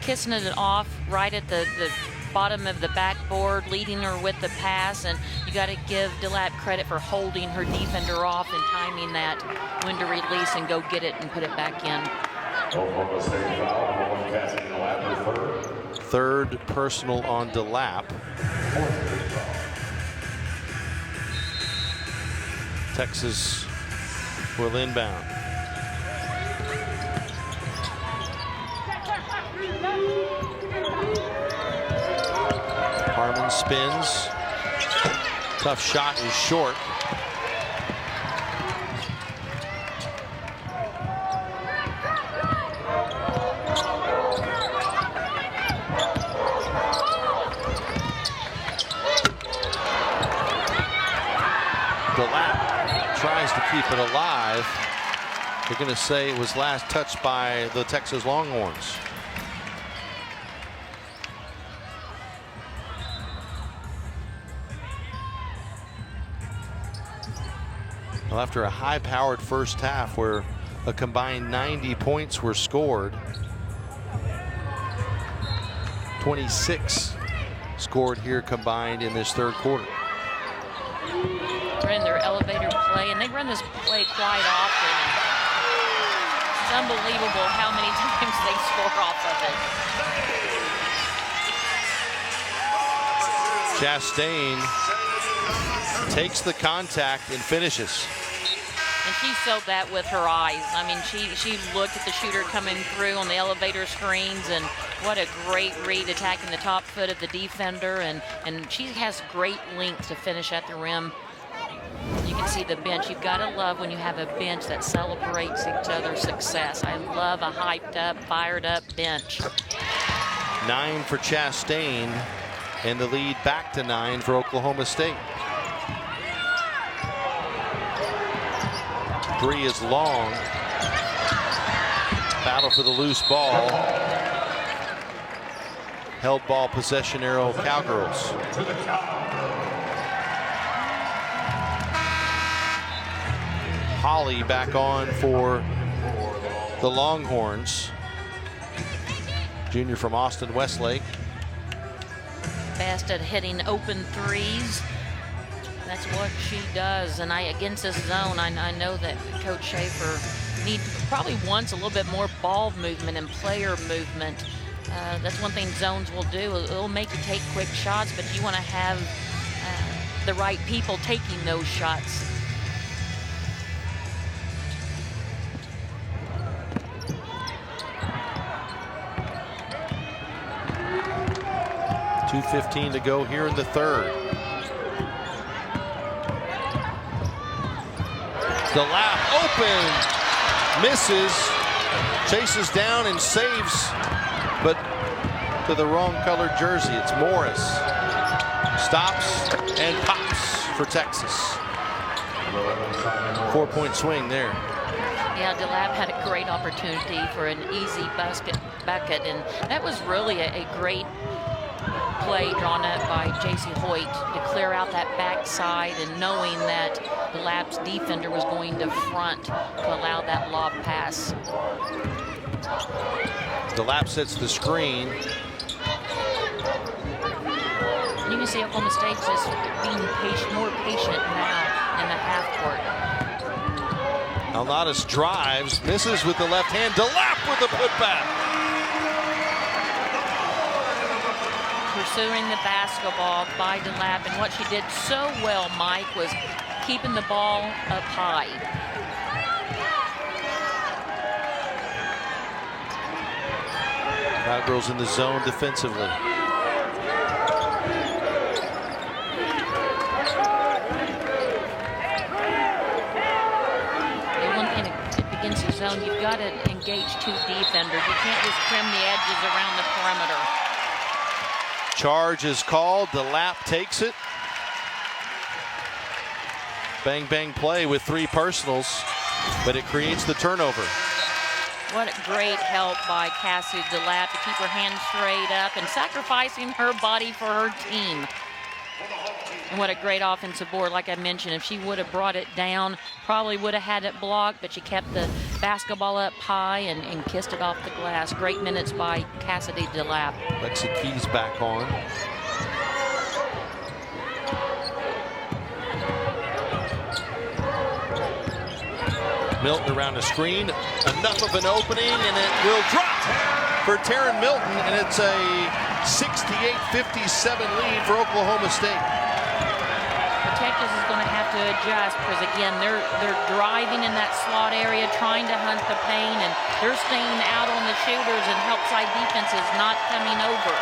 kissing it off right at the bottom of the backboard, leading her with the pass, and you got to give DeLapp credit for holding her defender off and timing that when to release and go get it and put it back in. Oklahoma State foul on Cassidy DeLapp, Third personal on DeLapp. Texas will inbound. Harmon spins. Tough shot is short. DeLapp tries to keep it alive. They're going to say it was last touched by the Texas Longhorns. Well, after a high-powered first half where a combined 90 points were scored, 26 scored here combined in this third quarter. They're in their elevator play, and they run this play quite often. It's unbelievable how many times they score off of it. Chastain takes the contact and finishes. And she sold that with her eyes. I mean, she looked at the shooter coming through on the elevator screens, and what a great read attacking the top foot of the defender, and she has great length to finish at the rim. You can see the bench. You've got to love when you have a bench that celebrates each other's success. I love a hyped up, fired up bench. 9 for Chastain, and the lead back to 9 for Oklahoma State. 3 is long. Battle for the loose ball. Held ball possession arrow, Cowgirls. Holly back on for the Longhorns. Junior from Austin Westlake. Best at hitting open threes. That's what she does. And against this zone, I know that Coach Schaefer probably wants a little bit more ball movement and player movement. That's one thing zones will do. It'll make you take quick shots, but you want to have the right people taking those shots. .2:15 to go here in the third. DeLapp open, misses, chases down and saves, but to the wrong colored jersey. It's Morris. Stops and pops for Texas. 4-point swing there. Yeah, DeLapp had a great opportunity for an easy bucket, and that was really a great play drawn up by J.C. Hoyt to clear out that backside, and knowing that DeLapp's defender was going to front to allow that lob pass. DeLapp sets the screen. You can see Oklahoma State just being more patient now in the half court. Alnadas drives, misses with the left hand. DeLapp with the putback. Pursuing the basketball by DeLapp, and what she did so well, Mike, was keeping the ball up high. Cowgirls in the zone defensively. Against the zone, you've got to engage two defenders. You can't just trim the edges around the perimeter. Charge is called. DeLapp takes it. Bang, bang play with 3 personals, but it creates the turnover. What a great help by Cassie DeLapp to keep her hands straight up and sacrificing her body for her team. And what a great offensive board. Like I mentioned, if she would have brought it down, probably would have had it blocked, but she kept the basketball up high and kissed it off the glass. Great minutes by Cassidy DeLapp. Lexi Keys back on. Milton around the screen. Enough of an opening, and it will drop for Taryn Milton, and it's a 68-57 lead for Oklahoma State. Texas is going to have to adjust because, again, they're driving in that slot area, trying to hunt the paint, and they're staying out on the shooters, and help side defense is not coming over.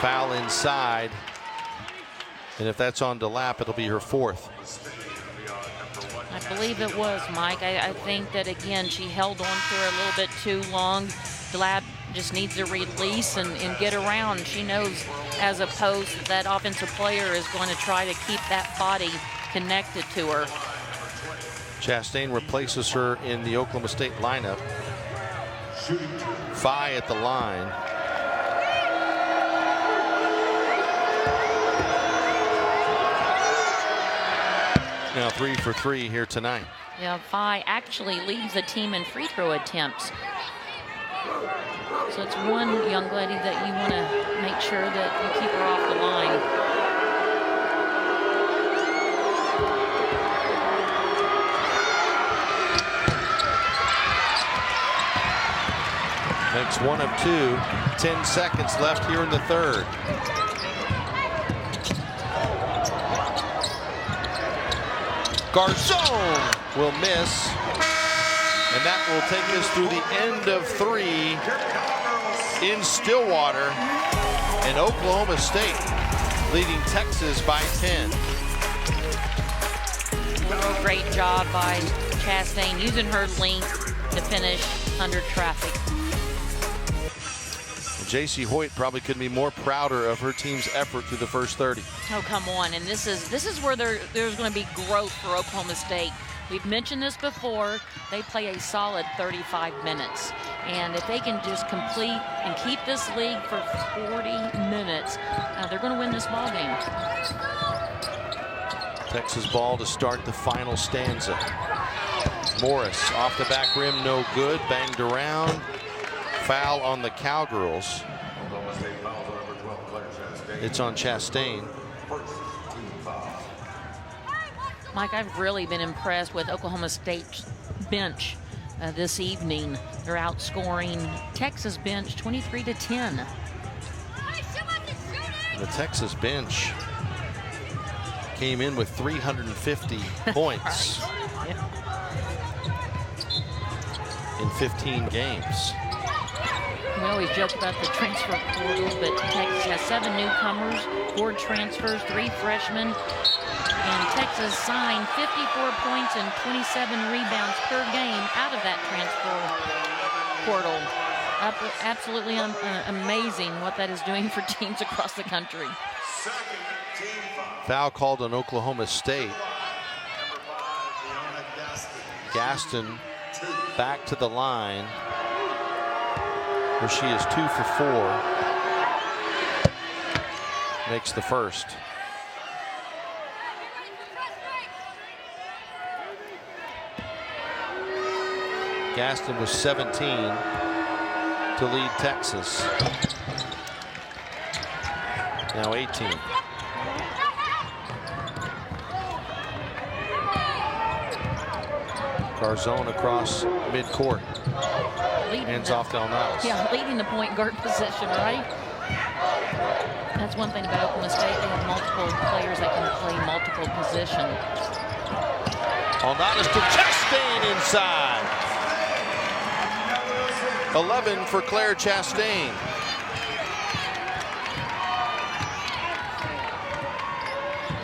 Foul inside, and if that's on DeLapp, it'll be her 4th. I believe it was, Mike. I think that, again, she held on to her a little bit too long. DeLapp just needs to release and get around. She knows as a post that offensive player is going to try to keep that body connected to her. Chastain replaces her in the Oklahoma State lineup. Phi at the line. Now 3 for 3 here tonight. Yeah, Phi actually leads the team in free throw attempts. So it's one young lady that you want to make sure that you keep her off the line. Makes 1 of 2. 10 seconds left here in the 3rd. Garzone will miss, and that will take us through the end of 3 in Stillwater, and Oklahoma State leading Texas by 10. A great job by Chastain using her length to finish under traffic. J.C. Hoyt probably couldn't be more prouder of her team's effort through the first 30. Oh, come on. And this is where there's going to be growth for Oklahoma State. We've mentioned this before. They play a solid 35 minutes. And if they can just complete and keep this league for 40 minutes, they're going to win this ball game. Texas ball to start the final stanza. Morris off the back rim, no good. Banged around. Foul on the Cowgirls. It's on Chastain. Mike, I've really been impressed with Oklahoma State's bench this evening. They're outscoring Texas bench 23-10. The Texas bench came in with 350 points in 15 games. We always joke about the transfer portal, but Texas has 7 newcomers, 4 transfers, 3 freshmen, and Texas signed 54 points and 27 rebounds per game out of that transfer portal. Absolutely amazing what that is doing for teams across the country. Foul called on Oklahoma State. Gaston back to the line, where she is 2 for 4. Makes the first. Gaston was 17 to lead Texas. Now 18. Garzone across midcourt. Hands off to Alnadas. Yeah, leading the point guard position, right? That's one thing about Oklahoma State. They have multiple players that can play multiple positions. Alnadas to Chastain inside. 11 for Claire Chastain.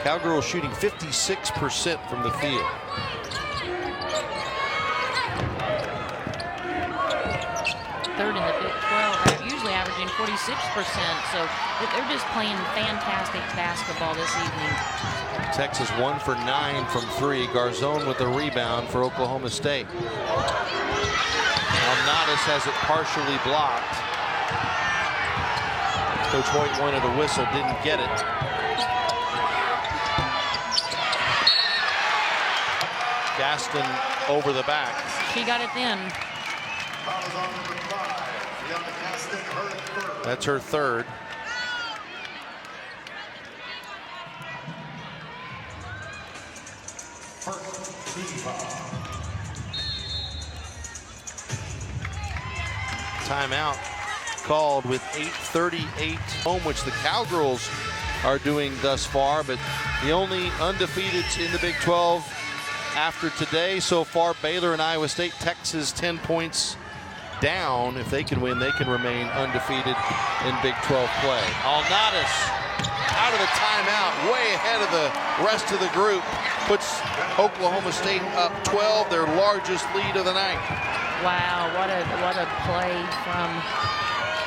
Cowgirls shooting 56% from the field. Third in the Big 12, usually averaging 46%. So they're just playing fantastic basketball this evening. Texas 1 for 9 from 3. Garzone with the rebound for Oklahoma State. Alnadas has it partially blocked. Coach Hoyt wanted a whistle, didn't get it. Gaston over the back. She got it then. That's her third. Timeout called with 8:38 home, which the Cowgirls are doing thus far, but the only undefeateds in the Big 12 after today so far, Baylor and Iowa State. Texas 10 points down. If they can win, they can remain undefeated in Big 12 play. Alnadas out of the timeout, way ahead of the rest of the group, puts Oklahoma State up 12, their largest lead of the night. Wow, what a play from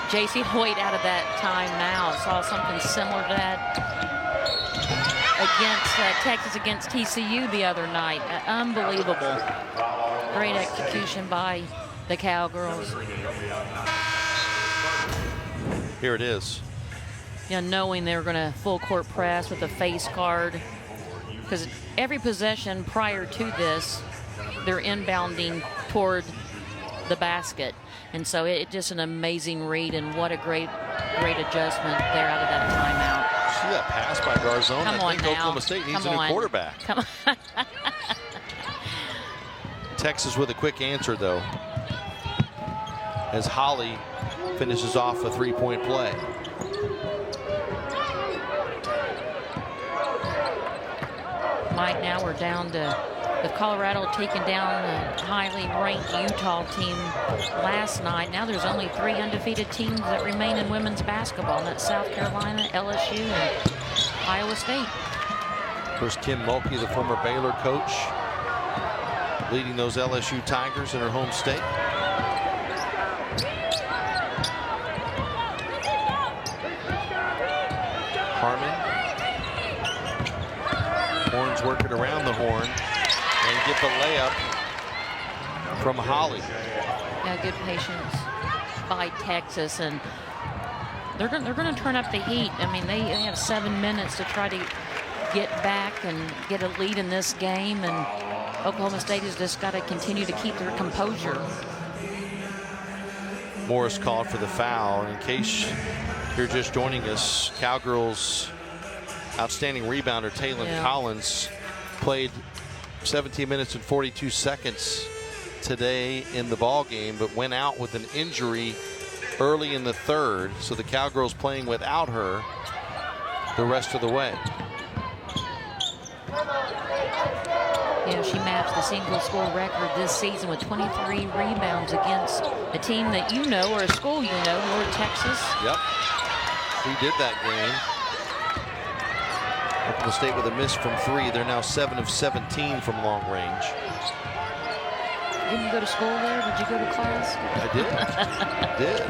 J.C. Hoyt out of that timeout. Saw something similar to that against Texas against TCU the other night. Unbelievable. Great execution by the Cowgirls. Here it is. Yeah, knowing they were going to full court press with a face guard, because every possession prior to this, they're inbounding toward the basket, and so it just an amazing read, and what a great adjustment there out of that timeout. See that pass by Garzone? Come I on think now. Oklahoma State needs a new quarterback. Come on. Texas with a quick answer though, as Holly finishes off a three-point play. Mike, now we're down to the Colorado taking down a highly ranked Utah team last night. Now there's only 3 undefeated teams that remain in women's basketball, and that's South Carolina, LSU, and Iowa State. Of course, Kim Mulkey, the former Baylor coach, leading those LSU Tigers in her home state. Harmon. Horns working around the horn and get the layup from Holly. Yeah, good patience by Texas, and they're going to turn up the heat. I mean, they have 7 minutes to try to get back and get a lead in this game, and Oklahoma State has just got to continue to keep their composure. Morris called for the foul. In case you're just joining us, Cowgirls outstanding rebounder Taylon Collins played 17 minutes and 42 seconds today in the ball game, but went out with an injury early in the third, so the Cowgirls playing without her the rest of the way. You know, she maps the single score record this season with 23 rebounds against a team that you know, or a school you know, North Texas. Yep, we did that game. Oklahoma State with a miss from 3. They're now 7 of 17 from long range. Didn't you go to school there? Did you go to class? I did. I did.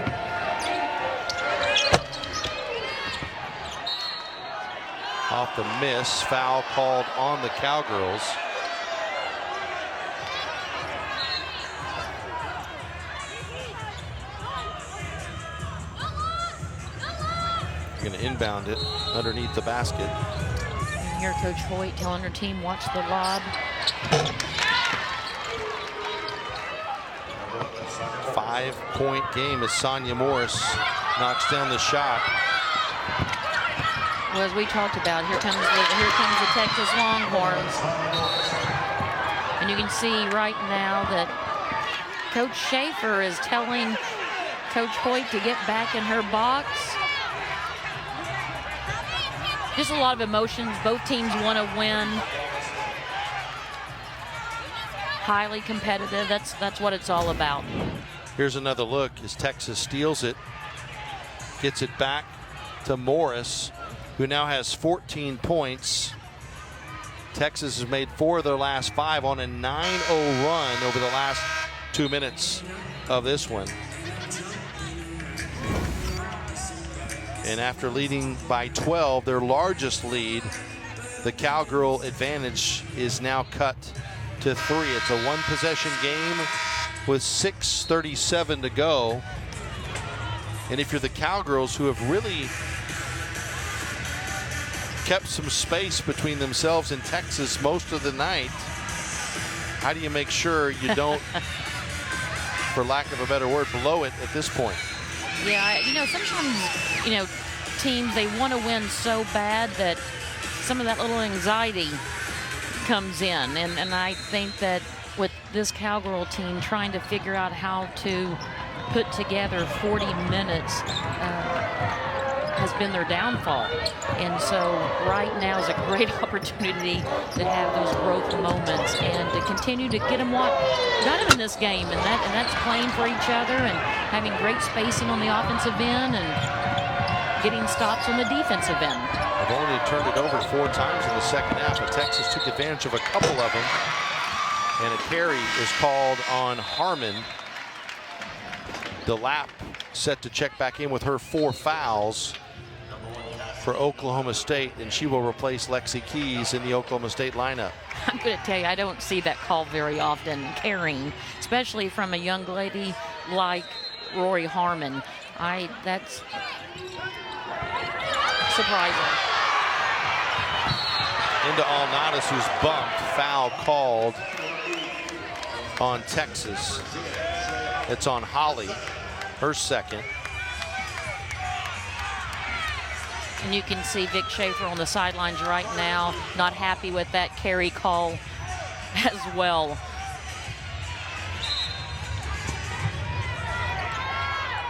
Off the miss, foul called on the Cowgirls. Going to inbound it underneath the basket. And here Coach Hoyt telling her team, watch the lob. 5-point game as Sonya Morris knocks down the shot. Well, as we talked about, here comes the Texas Longhorns. And you can see right now that Coach Schaefer is telling Coach Hoyt to get back in her box. Just a lot of emotions. Both teams want to win. Highly competitive. That's what it's all about. Here's another look as Texas steals it. Gets it back to Morris, who now has 14 points. Texas has made 4 of their last 5 on a 9-0 run over the last 2 minutes of this one. And after leading by 12, their largest lead, the Cowgirl advantage is now cut to 3. It's a 1-possession game with 6:37 to go. And if you're the Cowgirls, who have really kept some space between themselves and Texas most of the night, how do you make sure you don't, for lack of a better word, blow it at this point? Yeah, sometimes, teams, they want to win so bad that some of that little anxiety comes in. And I think that with this Cowgirl team trying to figure out how to put together 40 minutes has been their downfall. And so right now is a great opportunity to have those growth moments and to continue to get them what got them in this game, and that's playing for each other and having great spacing on the offensive end and getting stops on the defensive end. They've only turned it over 4 times in the second half, but Texas took advantage of a couple of them. And a carry is called on Harmon. DeLapp set to check back in with her 4 fouls for Oklahoma State, and she will replace Lexi Keys in the Oklahoma State lineup. I'm going to tell you, I don't see that call very often, carrying, especially from a young lady like Rory Harmon. That's surprising. Into Alnadas, who's bumped. Foul called on Texas. It's on Holly, her second. And you can see Vic Schaefer on the sidelines right now, not happy with that carry call as well.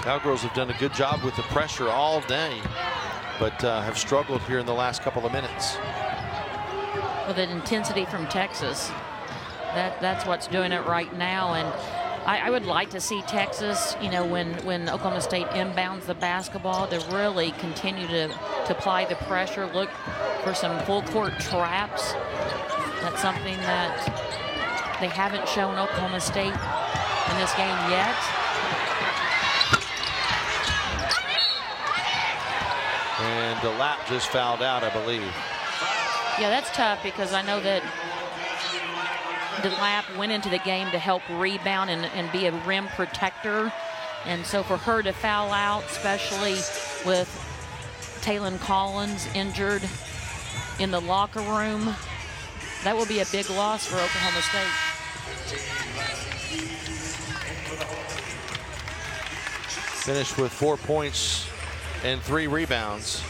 Cowgirls have done a good job with the pressure all day, but have struggled here in the last couple of minutes. With an intensity from Texas, that's what's doing it right now. And I would like to see Texas, when Oklahoma State inbounds the basketball, to really continue to apply the pressure, look for some full court traps. That's something that they haven't shown Oklahoma State in this game yet. And DeLapp just fouled out, I believe. Yeah, that's tough because I know that DeLapp went into the game to help rebound and be a rim protector. And so for her to foul out, especially with Taylon Collins injured in the locker room, that will be a big loss for Oklahoma State. Finished with 4 points and 3 rebounds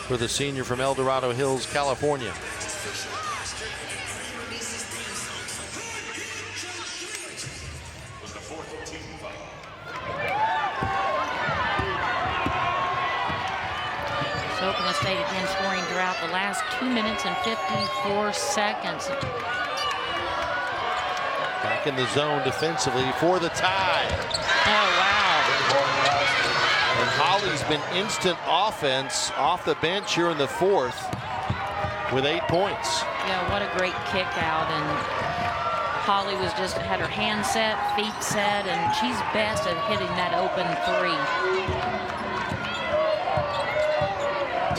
for the senior from El Dorado Hills, California. So Oklahoma State again scoring throughout the last 2 minutes and 54 seconds. Back in the zone defensively for the tie. Oh, wow. And Holly's been instant offense off the bench here in the 4th with 8 points. Yeah, what a great kick out. And Holly had her hands set, feet set, and she's best at hitting that open 3.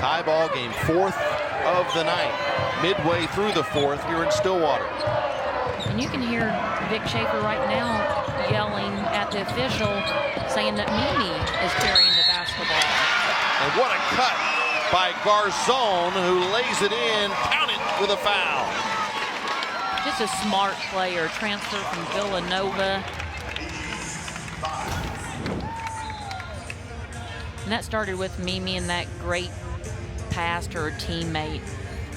Tie ball game, 4th of the night. Midway through the 4th here in Stillwater. And you can hear Vic Schaefer right now yelling at the official, saying that Mimi is carrying the basketball. And what a cut by Garzon, who lays it in, count it, with a foul. Just a smart player, transfer from Villanova. And that started with Mimi and that great pass to her teammate.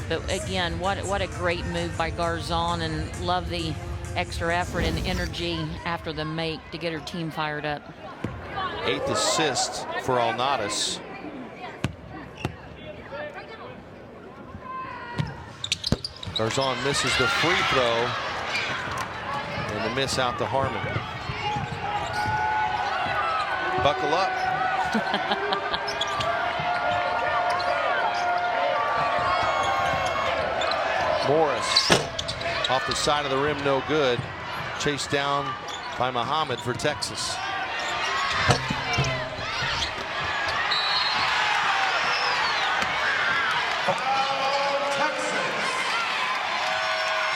But again, what a great move by Garzon, and love the extra effort and energy after the make to get her team fired up. 8th assist for Alnadas. Garzon misses the free throw, and the miss out to Harmon. Buckle up. Morris off the side of the rim, no good. Chased down by Muhammad for Texas.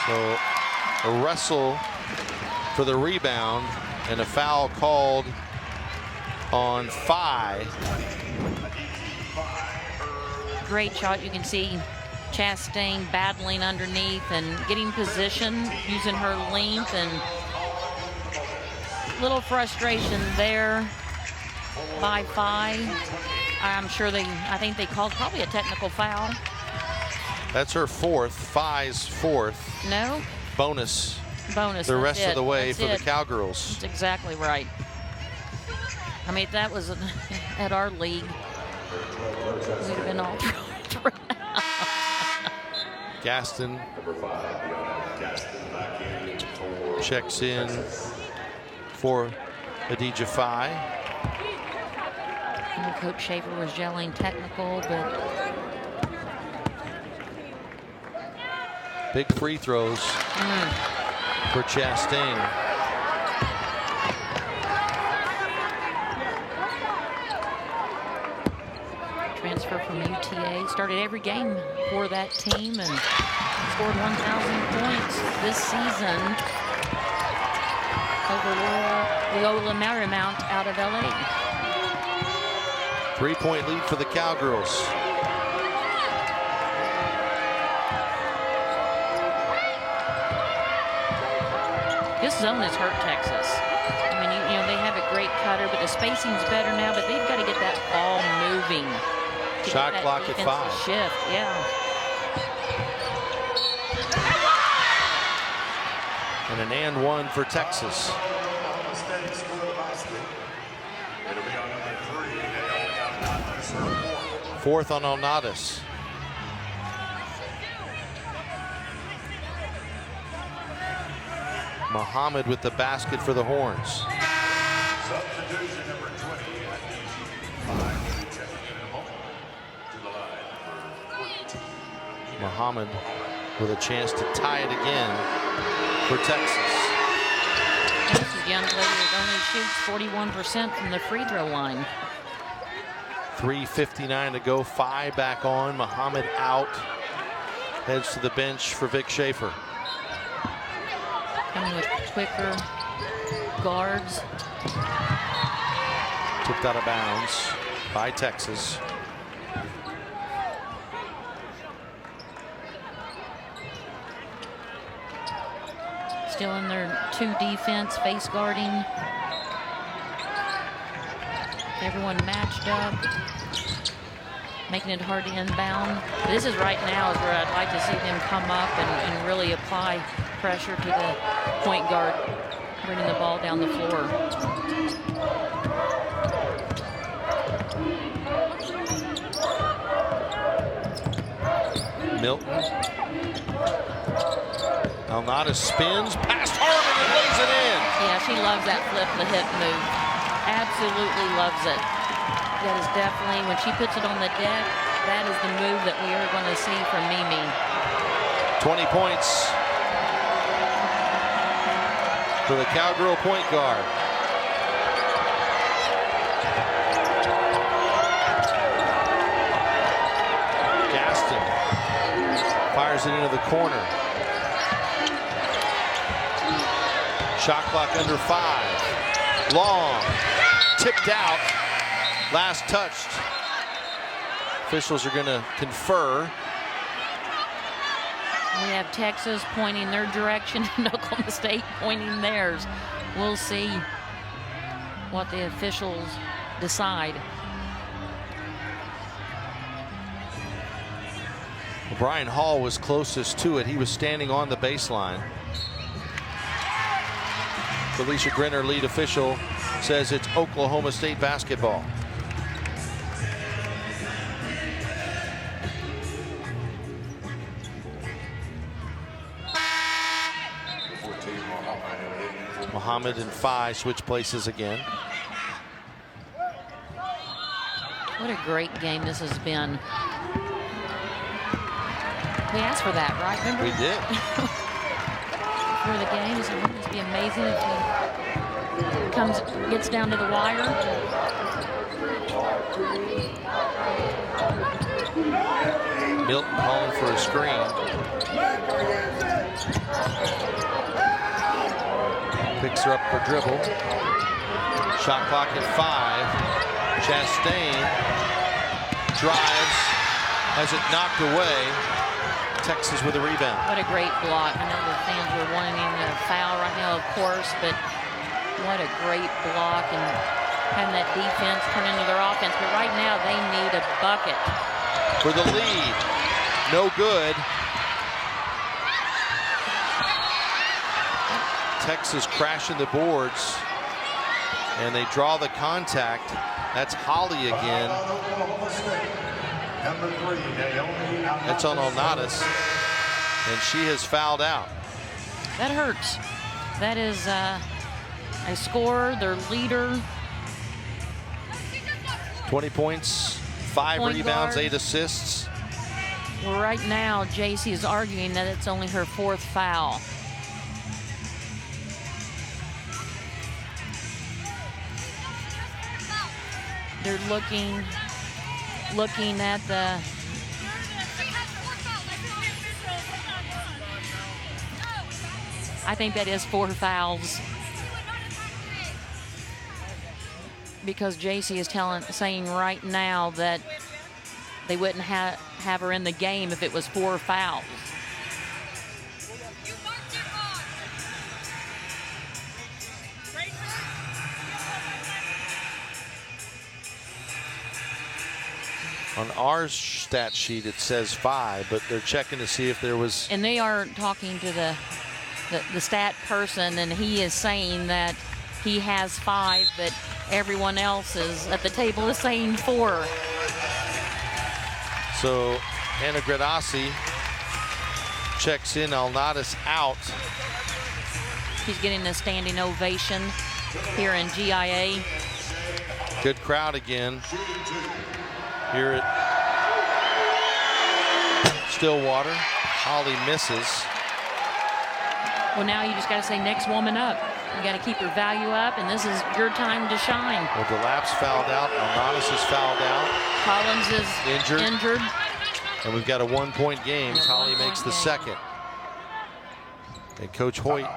So a wrestle for the rebound and a foul called on Phi. Great shot. You can see Chastain battling underneath and getting position, using her length, and little frustration there by Phi. I'm sure I think they called probably a technical foul. That's her 4th, Phi's 4th. No? Bonus Bonus. the rest of the way That's for the it. Cowgirls. That's exactly right. I mean, if that was at our league, we'd have been all thrown out. Gaston checks in for Adija Phi. And Coach Schaefer was yelling technical, but big free throws for Chastain. transfer from UTA, started every game for that team and scored 1,000 points this season over Loyola Marymount out of LA. 3-point lead for the Cowgirls. This zone has hurt Texas. I mean, you know, they have a great cutter, but the spacing's better now, but they've got to get that ball moving. Shot clock at 5. Shift, yeah. And an and one for Texas. Fourth on Alnadas. Muhammad with the basket for the Horns. Substitution number 20 at DG5, checking in a moment to the line for 14. Muhammad with a chance to tie it again for Texas. This is a young lady that only shoots 41% from the free throw line. 3:59 to go. Phi back on. Muhammad out. Heads to the bench for Vic Schaefer. Coming with quicker guards. Tipped out of bounds by Texas. Still in their 2 defense, face guarding. Everyone matched up, making it hard to inbound. This is right now is where I'd like to see them come up and really apply pressure to the point guard, bringing the ball down the floor. Milton. Alnadas spins past Harmon and lays it in. Yeah, she loves that flip the hip move. Absolutely loves it. That is definitely, when she puts it on the deck, that is the move that we are going to see from Mimi. 20 points for the Cowgirl point guard. Fires it into the corner. Shot clock under 5. Long. Tipped out. Last touched. Officials are going to confer. We have Texas pointing their direction and Oklahoma State pointing theirs. We'll see what the officials decide. Brian Hall was closest to it. He was standing on the baseline. Felicia Grinner, lead official, says it's Oklahoma State basketball. Muhammad and Phi switch places again. What a great game this has been. We asked for that, right? Remember? We did. For the games, it would just be amazing if he gets down to the wire. Milton calling for a screen. Picks her up for dribble. Shot clock at 5. Chastain drives, has it knocked away. Texas with a rebound. What a great block. I know the fans were wanting a foul right now, of course, but what a great block and having that defense turn into their offense. But right now they need a bucket. For the lead. No good. Texas crashing the boards, and they draw the contact. That's Holly again. That's on Alnadas, and she has fouled out. That hurts. That is a scorer, their leader. 20 points, 5 Point rebounds, guard. 8 assists. Well, right now, JC is arguing that it's only her 4th foul. They're looking at the I think that is 4 fouls because JC is saying right now that they wouldn't have her in the game if it was 4 fouls. On our stat sheet, it says 5, but they're checking to see if there was. And they are talking to the stat person, and he is saying that he has 5, but everyone else is at the table is saying 4. So Anna Gradasi checks in. Alnadas out. He's getting a standing ovation here in GIA. Good crowd again. Here at Stillwater. Holly misses. Well, now you just got to say next woman up. You got to keep your value up, and this is your time to shine. Well, DeLapp's fouled out. Alnadas is fouled out. Collins is injured. And we've got a 1-point game. Holly makes the second. And Coach Hoyt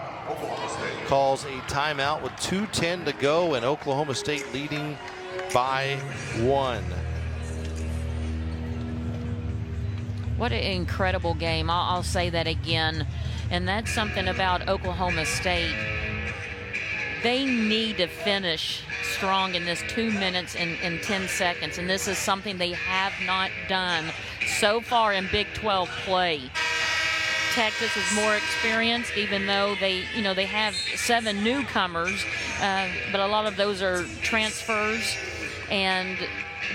calls a timeout with 2:10 to go, and Oklahoma State leading by 1. What an incredible game. I'll say that again. And that's something about Oklahoma State. They need to finish strong in this 2 minutes and 10 seconds. And this is something they have not done so far in Big 12 play. Texas is more experienced, even though they have 7 newcomers, but a lot of those are transfers, and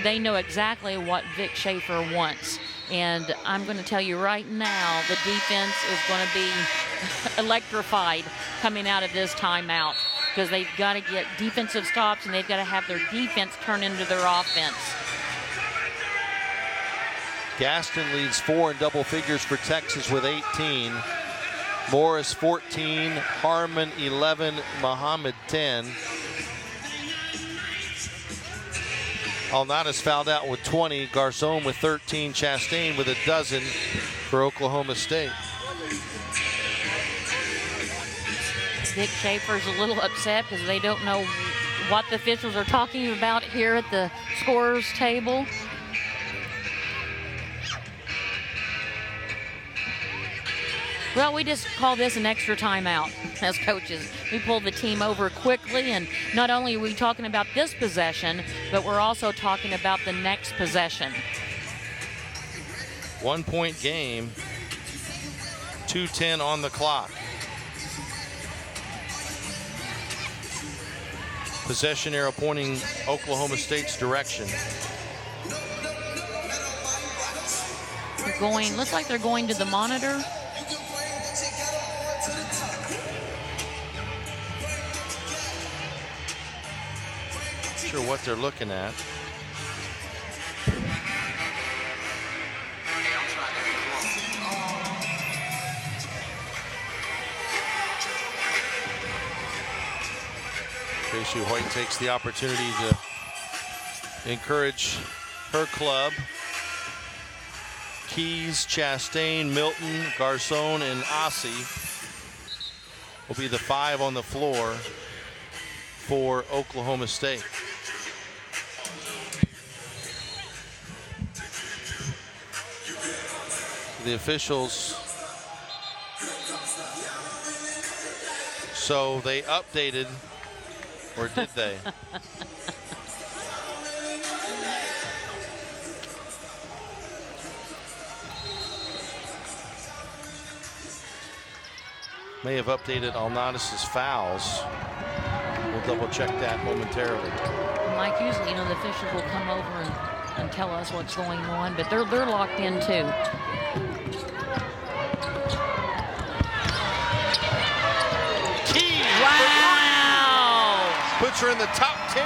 they know exactly what Vic Schaefer wants. And I'm going to tell you right now, the defense is going to be electrified coming out of this timeout because they've got to get defensive stops and they've got to have their defense turn into their offense. Gaston leads 4 in double figures for Texas with 18. Morris 14, Harmon 11, Muhammad 10. Alnadas fouled out with 20, Garzon with 13, Chastain with a dozen. for Oklahoma State. Dick Schaefer's a little upset because they don't know what the officials are talking about here at the scorer's table. Well, we just call this an extra timeout as coaches. We pull the team over quickly, and not only are we talking about this possession, but we're also talking about the next possession. 1 point game, 2:10 on the clock. Possession arrow pointing Oklahoma State's direction. They're going, looks like they're going to the monitor. Not sure what they're looking at. Tracy Hoyt takes the opportunity to encourage her club. Keys, Chastain, Milton, Garcon, and Ossie will be the 5 on the floor for Oklahoma State. The officials, so they updated, or did they? May have updated Alnadis's fouls. We'll double check that momentarily. Mike, usually, the officials will come over and tell us what's going on, but they're locked in too. Key. Wow! Puts her in the top 10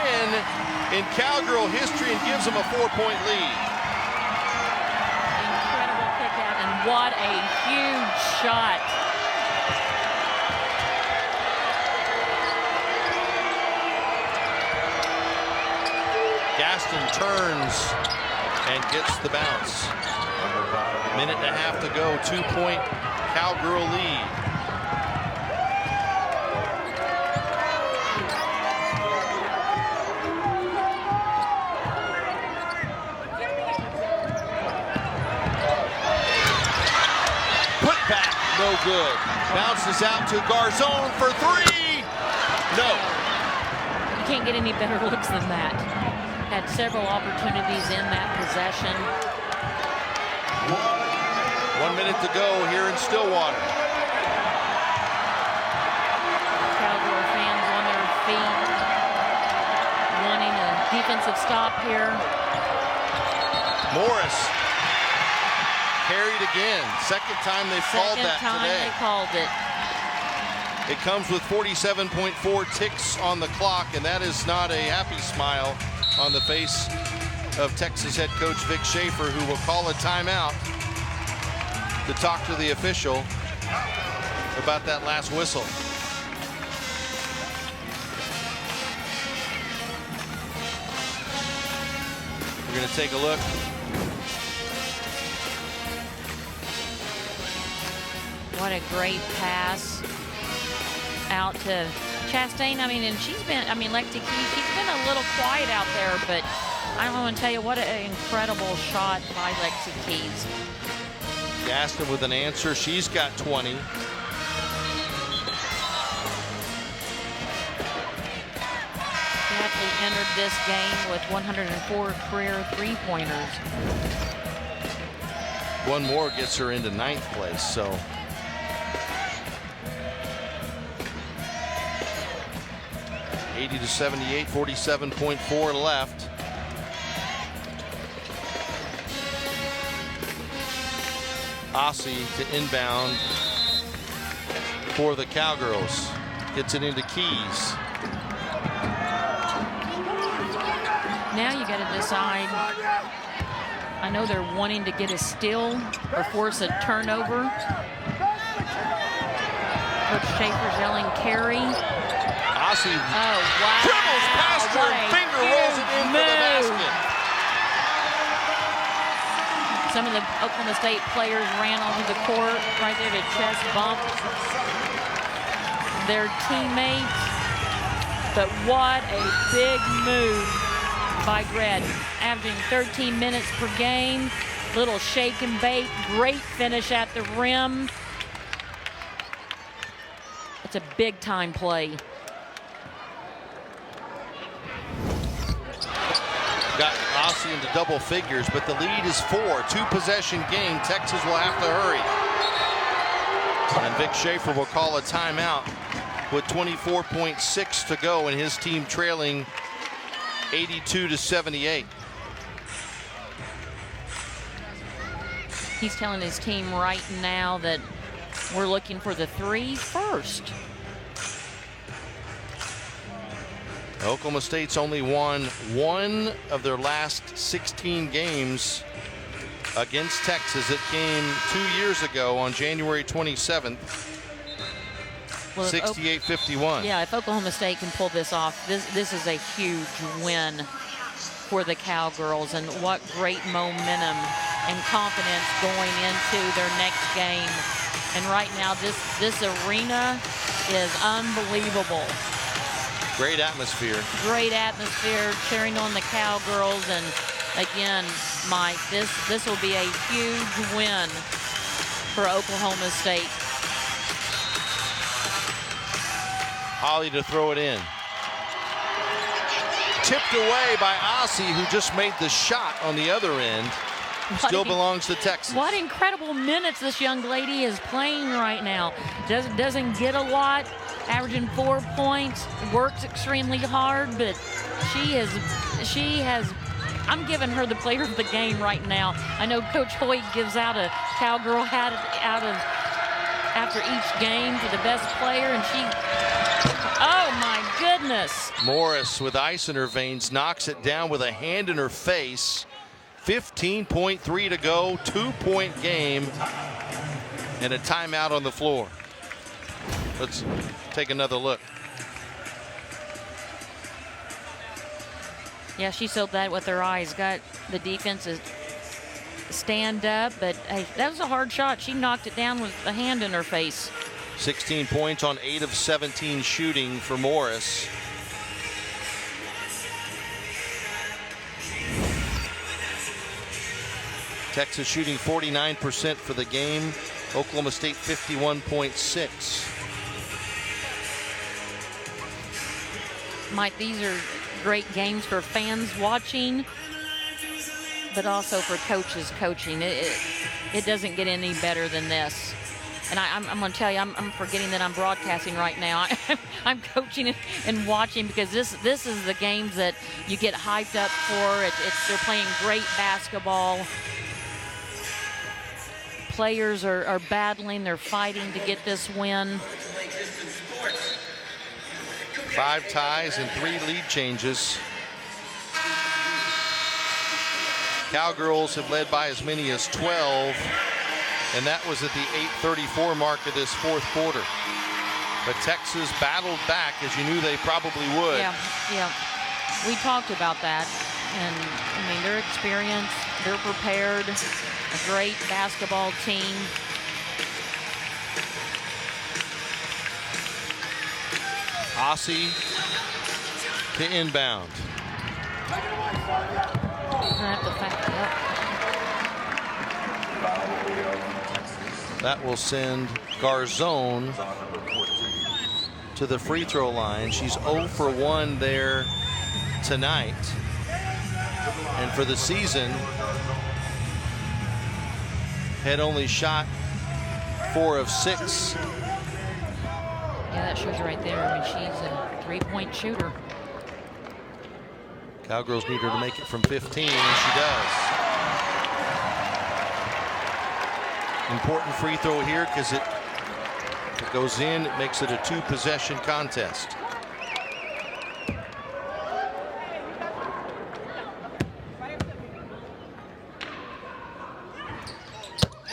in Cowgirl history and gives them a 4-point lead. Incredible kick out, and what a huge shot. Gaston turns and gets the bounce. Minute and a half to go, 2-point Cowgirl lead. Put back, no good. Bounces out to Garzon for 3. No. You can't get any better looks than that. Had several opportunities in that possession. 1 minute to go here in Stillwater. Cowgirl fans on their feet, wanting a defensive stop here. Morris carried again. Second time they've called that today. They called it. It comes with 47.4 ticks on the clock, and that is not a happy smile on the face of Texas head coach Vic Schaefer, who will call a timeout to talk to the official about that last whistle. We're going to take a look. What a great pass out to Chastain. And she's been, Lexi Keys, she's been a little quiet out there, but I don't want to tell you what an incredible shot by Lexi Keys. Gaston with an answer. She's got 20. She actually entered this game with 104 career three-pointers. One more gets her into 9th place, so. $80 to 78, 47.4 left. Ossie to inbound for the Cowgirls. Gets it into Keys. Now you got to decide. I know they're wanting to get a steal or force a turnover. Coach Schaefer's yelling carry. Ossie wow. dribbles past her and finger rolls it in for the basket. Some of the Oklahoma State players ran onto the court right there to chest bump their teammates. But what a big move by Gred. Averaging 13 minutes per game. Little shake and bake. Great finish at the rim. It's a big time play. Got Aussie into double figures, but the lead is 4. 2-possession game. Texas will have to hurry. And Vic Schaefer will call a timeout with 24.6 to go, and his team trailing 82-78. He's telling his team right now that we're looking for the 3 first. Oklahoma State's only won 1 of their last 16 games against Texas. It came 2 years ago on January 27th, 68-51. Yeah, if Oklahoma State can pull this off, this is a huge win for the Cowgirls, and what great momentum and confidence going into their next game. And right now, this arena is unbelievable. Great atmosphere. Great atmosphere, cheering on the Cowgirls. And again, Mike, this will be a huge win for Oklahoma State. Holly to throw it in. Tipped away by Aussie, who just made the shot on the other end. Still belongs to Texas. What incredible minutes this young lady is playing right now. Doesn't get a lot, averaging 4 points, works extremely hard, but she has, I'm giving her the player of the game right now. I know Coach Hoyt gives out a Cowgirl hat after each game for the best player, and oh my goodness. Morris with ice in her veins knocks it down with a hand in her face. 15.3 to go, 2-point game, and a timeout on the floor. Let's take another look. Yeah, she sold that with her eyes. Got the defense to stand up, but hey, that was a hard shot. She knocked it down with a hand in her face. 16 points on 8 of 17 shooting for Morris. Texas shooting 49% for the game. Oklahoma State 51.6. Mike, these are great games for fans watching, but also for coaches coaching. It doesn't get any better than this. And I'm going to tell you, I'm forgetting that I'm broadcasting right now. I'm coaching and watching, because this is the games that you get hyped up for. They're playing great basketball. Players are battling, they're fighting to get this win. 5 ties and 3 lead changes. Cowgirls have led by as many as 12, and that was at the 8:34 mark of this 4th quarter. But Texas battled back, as you knew they probably would. Yeah. We talked about that, and I mean, their experience, they're prepared. A great basketball team. Aussie to inbound. That will send Garzone to the free throw line. She's 0 for 1 there tonight. And for the season, had only shot 4 of 6. Yeah, that shows you right there. I mean, she's a 3-point shooter. Cowgirls need her to make it from 15, and she does. Important free throw here, because if it goes in, it makes it a 2-possession contest.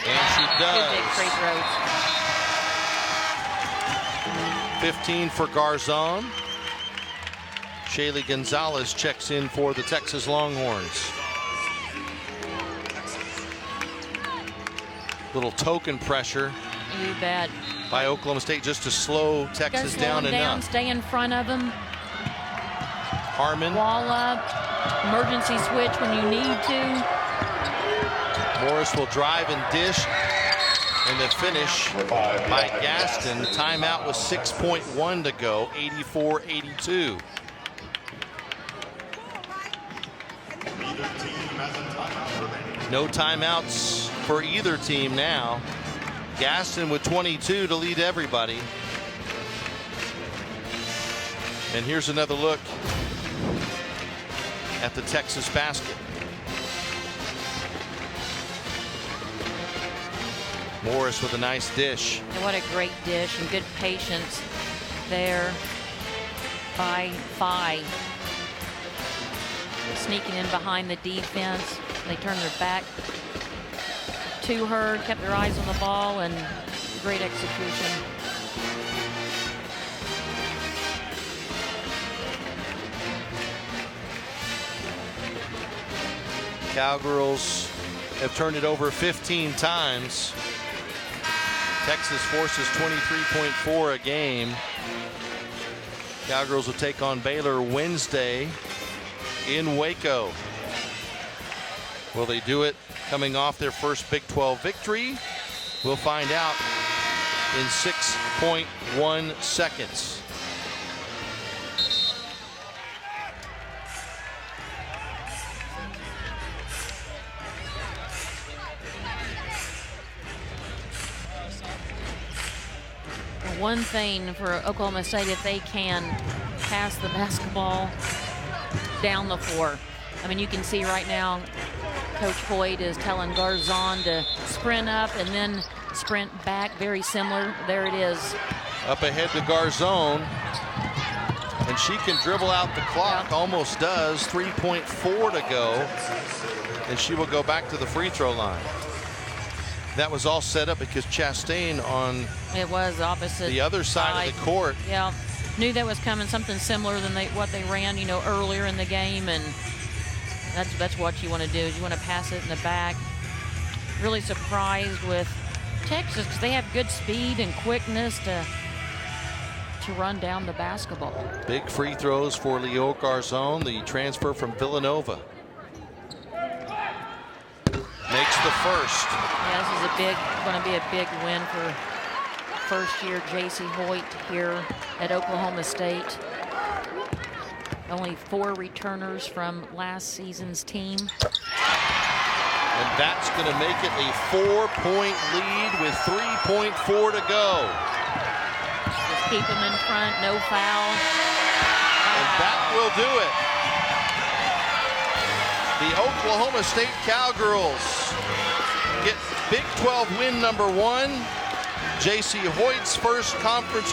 And she does. Big free throws. 15 for Garzon. Shaylee Gonzalez checks in for the Texas Longhorns. Little token pressure You bet. by Oklahoma State just to slow Texas down enough. Stay in front of them. Harmon. Wall up. Emergency switch when you need to. Morris will drive and dish. And the finish by Gaston. Timeout with 6.1 to go. 84-82. No timeouts for either team now. Gaston with 22 to lead everybody. And here's another look at the Texas basket. Morris with a nice dish. And what a great dish and good patience there by Phi. Sneaking in behind the defense. They turned their back to her, kept their eyes on the ball, and great execution. Cowgirls have turned it over 15 times. Texas forces 23.4 a game. Cowgirls will take on Baylor Wednesday in Waco. Will they do it coming off their first Big 12 victory? We'll find out in 6.1 seconds. One thing for Oklahoma State, if they can pass the basketball down the floor. I mean, you can see right now Coach Hoyt is telling Garzon to sprint up and then sprint back. Very similar. There it is. Up ahead to Garzon. And she can dribble out the clock. Yeah. Almost does. 3.4 to go. And she will go back to the free throw line. That was all set up because Chastain on It was opposite the other side of the court. Yeah, knew that was coming. Something similar than what they ran, you know, earlier in the game, and that's what you want to do. Is you want to pass it in the back. Really surprised with Texas because they have good speed and quickness to run down the basketball. Big free throws for Leo Garzon, the transfer from Villanova. Makes the first. Yeah, this is going to be a big win for first-year J.C. Hoyt here at Oklahoma State. Only 4 returners from last season's team. And that's going to make it a 4-point lead with 3.4 to go. Just keep them in front, no foul. And that will do it. The Oklahoma State Cowgirls get Big 12 win number 1. J.C. Hoyt's first conference